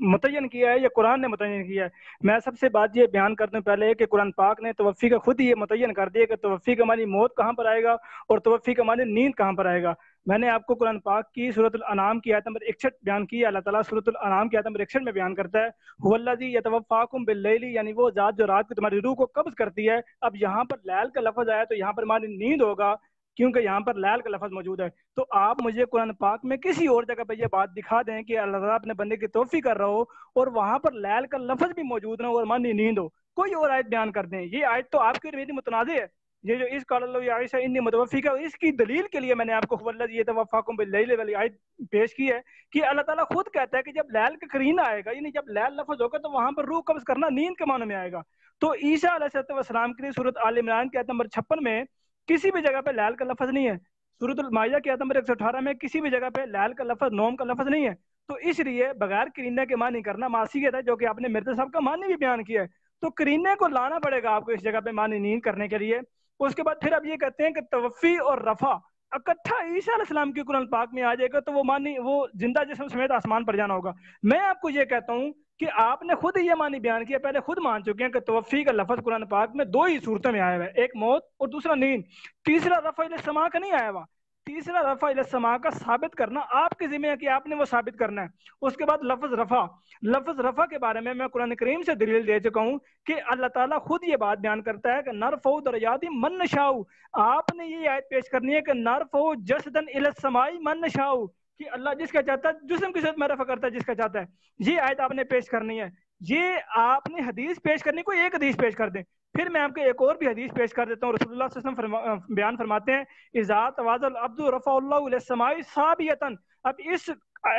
متعین کیا ہے یا قرآن نے متعین کیا ہے. میں سب سے بات یہ بیان کرتا ہوں پہلے کہ قرآن پاک نے توفی کا خود ہی یہ متعین کر دیا کہ توفی کا معنی موت کہاں پر آئے گا اور توفی کا معنی نیند کہاں پر آئے گا. میں نے آپ کو قرآن پاک کی سورۃ الانعام کی آیت نمبر 61 بیان کی ہے. اللہ تعالیٰ سورۃ الانعام کی آیت نمبر 61 میں بیان کرتا ہے هو الذی یتوفاکم باللیل، یعنی وہ ذات جو رات کو تمہاری روح کو قبض کرتی ہے. اب یہاں پر لیل کا لفظ آیا تو یہاں پر معنی نیند ہوگا کیونکہ یہاں پر لیل کا لفظ موجود ہے. تو آپ مجھے قرآن پاک میں کسی اور جگہ پہ یہ بات دکھا دیں کہ اللہ تعالیٰ اپنے بندے کی توفی کر رہا ہو اور وہاں پر لیل کا لفظ بھی موجود نہ ہو اور معنی نیند ہو. کوئی اور آیت بیان کر دیں. یہ آیت تو آپ کی اور میری متنازع ہے. یہ جو اس قال اللہ عائشہ انی متوفی کا، اس کی دلیل کے لیے میں نے آپ کو والذی یتوفاکم باللیل والی آیت پیش کی ہے کہ اللہ تعالیٰ خود کہتا ہے کہ جب لیل کا قرینہ آئے گا، یعنی جب لیل لفظ ہوگا تو وہاں پر روح قبض کرنا نیند کے معنی میں آئے گا. تو عیسیٰ علیہ السلام کے لیے سورۃ آل عمران کی آیت نمبر 56 میں کسی بھی جگہ پہ لیل کا لفظ نہیں ہے. سورۃ المائدہ کی آیت نمبر 118 میں کسی بھی جگہ پہ لیل کا لفظ، نوم کا لفظ نہیں ہے. تو اس لیے بغیر قرینہ کے معنی کرنا معصیت ہے، جو کہ آپ نے مرزا صاحب کا معنی بھی بیان کیا ہے. تو قرینے کو لانا پڑے گا آپ کو اس جگہ پہ معنی نیند کرنے کے لیے. اس کے بعد پھر اب یہ کہتے ہیں کہ توفی اور رفع اکٹھا عیسیٰ علیہ السلام کی قرآن پاک میں آ جائے گا تو وہ معنی وہ زندہ جسم سمیت آسمان پر جانا ہوگا. میں آپ کو یہ کہتا ہوں کہ آپ نے خود یہ معنی بیان کیا، پہلے خود مان چکے ہیں کہ توفی کا لفظ قرآن پاک میں 2 ہی صورتوں میں آیا ہوا ہے، ایک موت اور دوسرا نیند. تیسرا رفع الی السماء کا نہیں آیا ہوا. تیسرا رفع الی السماء کا ثابت کرنا آپ کے ذمہ ہے کہ آپ نے وہ ثابت کرنا ہے. اس کے بعد لفظ رفع کے بارے میں قرآن کریم سے دلیل دے چکا ہوں کہ اللہ تعالیٰ خود یہ بات بیان کرتا ہے کہ نرفع درجات من نشاء. آپ نے یہ آیت پیش کرنی ہے کہ نرفع جسدا الی السماء من نشاء، کہ اللہ جس کا چاہتا ہے جسم کی صورت میں رفع کرتا ہے جس کا چاہتا ہے. یہ آیت آپ نے پیش کرنی ہے. یہ آپ نے حدیث پیش کرنی، کوئی ایک حدیث پیش کر دیں. پھر میں آپ کو ایک اور بھی حدیث پیش کر دیتا ہوں. رسول اللہ صلی اللہ علیہ وسلم بیان فرماتے ہیں اذا تواضع العبد رفع اللہ الی السماء ثابتا. اب اس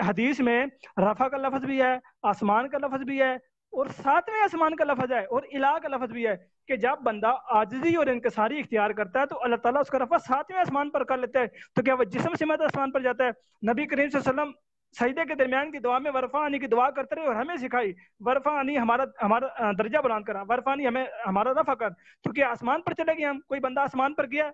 حدیث میں رفع کا لفظ بھی ہے، آسمان کا لفظ بھی ہے اور 7ویں آسمان کا لفظ ہے اور الہ کا لفظ بھی ہے کہ جب بندہ عاجزی اور انکساری اختیار کرتا ہے تو اللہ تعالیٰ اس کا رفع 7ویں آسمان پر کر لیتا ہے. تو کیا وہ جسم سمیت آسمان پر جاتا ہے؟ نبی کریم صلی اللہ علیہ وسلم سجدے کے درمیان کی دعا میں ورفعنی کی دعا کرتے رہے اور ہمیں سکھائی ورفعنی ہمارا درجہ بلند کرا، ورفعنی ہمیں ہمارا رفع کر. تو کیا آسمان پر چلے گئے ہم؟ کوئی بندہ آسمان پر گیا؟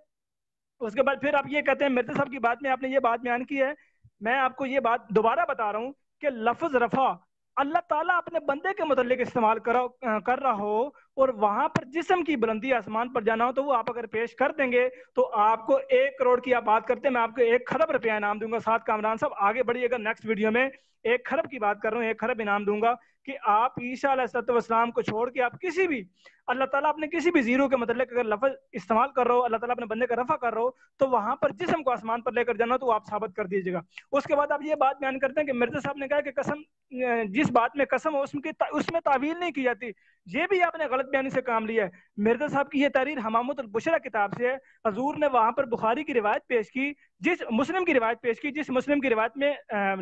اس کے بعد پھر آپ یہ کہتے ہیں مرزا صاحب کی بات میں آپ نے یہ بات بیان کی ہے. میں آپ کو یہ بات دوبارہ بتا رہا ہوں کہ لفظ رفع اللہ تعالیٰ اپنے بندے کے متعلق استعمال کر رہا ہو اور وہاں پر جسم کی بلندی آسمان پر جانا ہو تو وہ آپ اگر پیش کر دیں گے تو آپ کو 1 کروڑ کی آپ بات کرتے ہیں، میں آپ کو 1 خرب روپیہ انعام دوں گا. سعد کامران صاحب آگے بڑھیے گا، نیکسٹ ویڈیو میں 1 خرب کی بات کر رہا ہوں، 1 خرب انعام دوں گا کہ آپ عیسیٰ علیہ السلام کو چھوڑ کے آپ کسی بھی اللہ تعالیٰ اپنے کسی بھی زیرو کے متعلق اگر لفظ استعمال کر رہا ہو، اللہ تعالیٰ اپنے بندے کا رفع کر رہا ہو تو وہاں پر جسم کو آسمان پر لے کر جانا تو آپ ثابت کر دیجیے گا. اس کے بعد آپ یہ بات بیان کرتے ہیں کہ مرزا صاحب نے کہا کہ قسم، جس بات میں قسم ہو اس میں تعویل نہیں کی جاتی. یہ بھی آپ نے غلط بیانی سے کام لیا ہے. مرزا صاحب کی یہ تحریر حمامۃ البشرا کتاب سے ہے. حضور نے وہاں پر بخاری کی روایت پیش کی، مسلم کی روایت پیش کی، جس مسلم کی روایت میں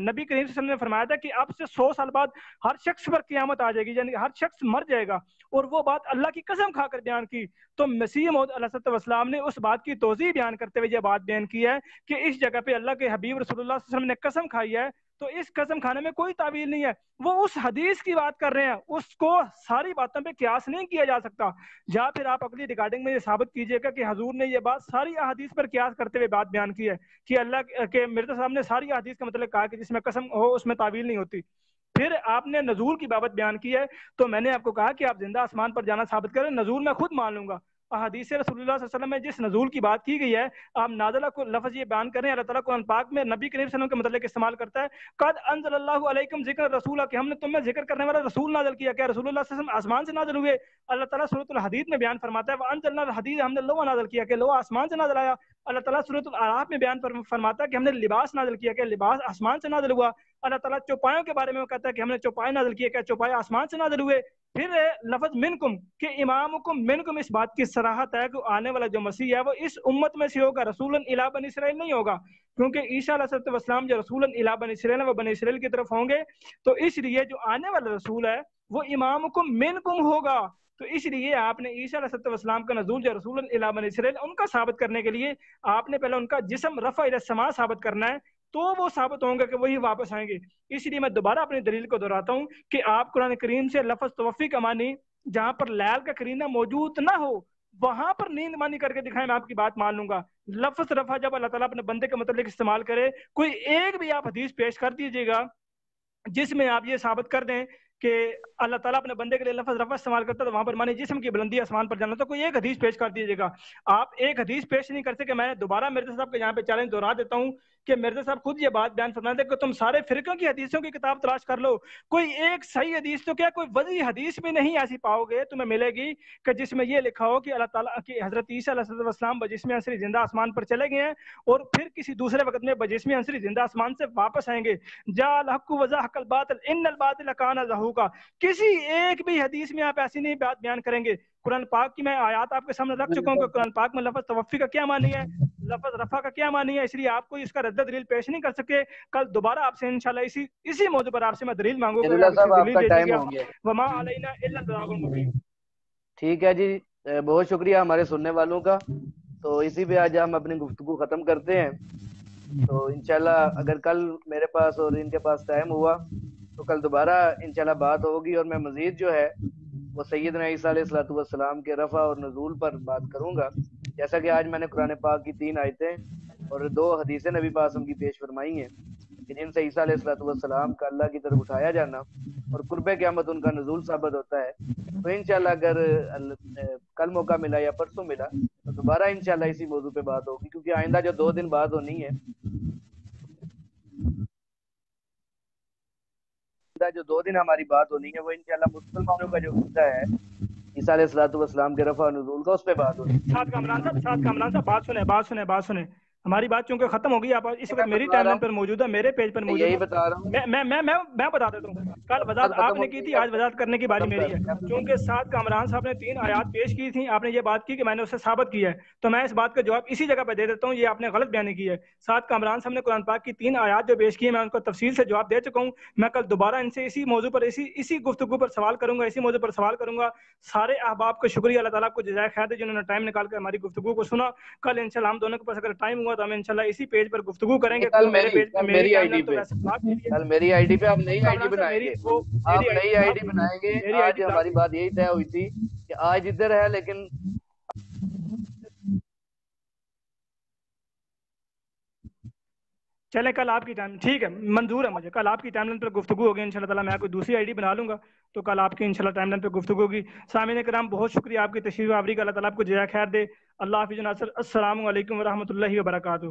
نبی کریم صلی اللہ علیہ وسلم نے فرمایا تھا کہ اب سے 100 سال بعد ہر شخص پر قیامت آ جائے گی، یعنی ہر شخص مر جائے گا. اور وہ بات اللہ کی قسم کھا کر بیان کی. تو مسیح موعود علیہ السلام نے اس بات کی توضیح بیان کرتے ہوئے یہ بات بیان کی ہے کہ اس جگہ پہ اللہ کے حبیب رسول اللہ صلی اللہ علیہ وسلم نے قسم کھائی ہے تو اس قسم کھانے میں کوئی تعویل نہیں ہے. وہ اس حدیث کی بات کر رہے ہیں, اس کو ساری باتوں پہ قیاس نہیں کیا جا سکتا. یا پھر آپ اگلی ریکارڈنگ میں یہ ثابت کیجئے گا کہ حضور نے یہ بات ساری احادیث پر قیاس کرتے ہوئے بات بیان کی ہے کہ اللہ کے مرزا صاحب نے ساری احادیث کا مطلب کہا کہ جس میں قسم ہو اس میں تعویل نہیں ہوتی. پھر آپ نے نزول کی بابت بیان کی ہے, تو میں نے آپ کو کہا کہ آپ زندہ آسمان پر جانا ثابت کریں, نزول میں خود مان لوں گا. احادیث رسول اللہ صلی اللہ علیہ وسلم میں جس نزول کی بات کی گئی ہے, آپ نازلہ کو لفظ یہ بیان کریں, اللہ تعالیٰ قرآن پاک میں نبی کریم صلی اللہ علیہ وسلم کے متعلق استعمال کرتا ہے, قد انزل اللہ علیکم ذکر رسولہ, کہ ہم نے تم میں ذکر کرنے والا رسول نازل کیا. کیا رسول اللہ صلی اللہ علیہ وسلم آسمان سے نازل ہوئے؟ اللہ تعالیٰ سورۃ الحدید میں بیان فرماتا ہے وانزلنا الحدید, ہم نے لوہا نازل کیا, کہ لوہا آسمان سے نازل آیا. اللہ تعالیٰ سورۃ الاعراف میں بیان فرماتا ہے کہ ہم نے لباس نازل کیا, کہ لباس آسمان سے نازل ہوا. اللہ تعالیٰ چوپایوں کے بارے میں کہتا ہے کہ ہم نے چوپائے نازل کیے, کہ چوپائے آسمان سے نازل ہوئے. پھر لفظ منکم کہ امامکم منکم, اس بات کی صراحت ہے کہ آنے والا جو مسیح ہے وہ اس امت میں سے ہوگا, رسولا الی بنی اسرائیل نہیں ہوگا, کیونکہ عیسیٰ علیہ السلام جو رسولا الی بنی اسرائیل وہ بنی اسرائیل کی طرف ہوں گے. تو اس لیے جو آنے والا رسول ہے وہ امامکم منکم ہوگا. تو اس لیے آپ نے عیسیٰ علیہ السلام کا نزول جو رسول الی بنی اسرائیل ان کا ثابت کرنے کے لیے آپ نے پہلے ان کا جسم رفع الی السماء ثابت کرنا ہے, تو وہ ثابت ہوں گا کہ وہی واپس آئیں گے. اس لیے میں دوبارہ اپنی دلیل کو دہراتا ہوں کہ آپ قرآن کریم سے لفظ توفی کا معنی جہاں پر لیل کا قرینہ موجود نہ ہو وہاں پر نیند مانی کر کے دکھائیں, میں آپ کی بات مان لوں گا. لفظ رفع جب اللہ تعالیٰ اپنے بندے کے متعلق استعمال کرے, کوئی ایک بھی آپ حدیث پیش کر دیجیے گا جس میں آپ یہ ثابت کر دیں کہ اللہ تعالیٰ اپنے بندے کے لیے لفظ رفع استعمال کرتا ہے, تو وہاں پر مانی جسم کی بلندی آسمان پر جانا, تو کوئی ایک حدیث پیش کر دیجیے گا. آپ ایک حدیث پیش نہیں کر سکے. میں دوبارہ مرزا صاحب کے یہاں پہ چیلنج دہرا دیتا ہوں کہ مرزا صاحب خود یہ بات بیان فرماتے ہیں کہ تم سارے فرقوں کی حدیثوں کی کتاب تلاش کر لو, کوئی ایک صحیح حدیث تو کیا کوئی وضعی حدیث بھی نہیں ایسی پاؤ گے تمہیں ملے گی کہ جس میں یہ لکھا ہو کہ اللہ تعالیٰ کی حضرت عیسیٰ علیہ السلام بجسم عنصری زندہ آسمان پر چلے گئے ہیں اور پھر کسی دوسرے وقت میں بجسم عنصری زندہ آسمان سے واپس آئیں گے. جاء الحق وزهق الباطل ان الباطل كان زهوقا, کسی ایک بھی حدیث میں آپ ایسی نہیں بات بیان کریں گے. قرآن پاک کی میں آیات آپ کے سامنے رکھ چکا ہوں کہ قرآن پاک میں لفظ توفی کا کیا معنی ہے, لفظ رفع کا کیا معنی ہے, اس لیے آپ کو اس کا رد دلیل پیش نہیں کر سکے. کل دوبارہ آپ سے انشاءاللہ اسی موضوع پر آپ سے میں دلیل مانگوں گا. آپ کا ٹائم ہو گیا. وما علینا الا البلاغ المبین. ٹھیک ہے جی, بہت شکریہ ہمارے سننے والوں کا. تو اسی پہ آج ہم اپنی گفتگو ختم کرتے ہیں. تو انشاءاللہ اگر کل میرے پاس اور ان کے پاس ٹائم ہوا تو کل دوبارہ انشاءاللہ بات ہوگی, اور میں مزید جو ہے وہ سیدنا عیسیٰ علیہ السلام کے رفع اور نزول پر بات کروں گا. جیسا کہ آج میں نے قرآن پاک کی 3 آیتیں اور 2 حدیثیں نبی پاک کی پیش فرمائی ہیں کہ جن سے عیسیٰ علیہ السلام کا اللہ کی طرف اٹھایا جانا اور قرب قیامت ان کا نزول ثابت ہوتا ہے. تو انشاءاللہ اگر کل موقع ملا یا پرسوں ملا تو دوبارہ انشاءاللہ اسی موضوع پہ بات ہوگی, کیونکہ آئندہ جو 2 دن بعد ہونی ہے, جو 2 دن ہماری بات ہونی ہے وہ انشاءاللہ مسلمانوں کا جو عقیدہ ہے عیسیٰ علیہ السلام کے رفع نزول کا, اس پہ بات ہوگی. ساتھ کامران صاحب بات سنیں. ہماری بات چونکہ ختم ہوگی, آپ اس وقت میری ٹائم لائن پر موجود ہے, میرے پیج پر موجود ہے. یہی بتا رہا ہوں, میں بتا دیتا ہوں. کل وضاحت آپ نے کی تھی, آج وضاحت کرنے کی باری میری ہے. چونکہ ساتھ کامران صاحب نے 3 آیات پیش کی تھیں, آپ نے یہ بات کی کہ میں نے اسے ثابت کیا ہے, تو میں اس بات کا جواب اسی جگہ پہ دے دیتا ہوں. یہ آپ نے غلط بیانی کی ہے. ساتھ کامران صاحب نے قرآن پاک کی 3 آیات جو پیش کی ہیں, میں ان کو تفصیل سے جواب دے چکا ہوں. میں کل دوبارہ ان سے اسی موضوع پر اسی گفتگو پر سوال کروں گا, اسی موضوع پر سوال کروں گا. سارے احباب کو شکریہ, اللہ تعالیٰ کو جزائے خیر دے جنہوں نے ٹائم نکال کر ہماری گفتگو کو سنا. کل انشاءاللہ ہم دونوں کے پاس اگر ٹائم ہوا تو ہم انشاءاللہ اسی پیج پر گفتگو کریں گے. کل میری آئی ڈی پہ آپ نئی آئی ڈی بنائیں گے, آپ نئی آئی ڈی بنائیں گے. آج ہماری بات یہی طے ہوئی تھی کہ آج ادھر ہے, لیکن چلیں کل آپ کی ٹائم ٹھیک ہے, منظور ہے مجھے. کل آپ کی ٹائم لائن پر گفتگو ہوگی انشاءاللہ تعالیٰ. میں کوئی دوسری آئی ڈی بنا لوں گا تو کل آپ کی انشاءاللہ ٹائم لائن پہ گفتگو ہوگی. سامعین کرام بہت شکریہ آپ کی تشریف آوری کا, اللہ تعالیٰ آپ کو جزائے خیر دے. اللہ حافظ ناصر, السلام علیکم ورحمۃ اللہ وبرکاتہ.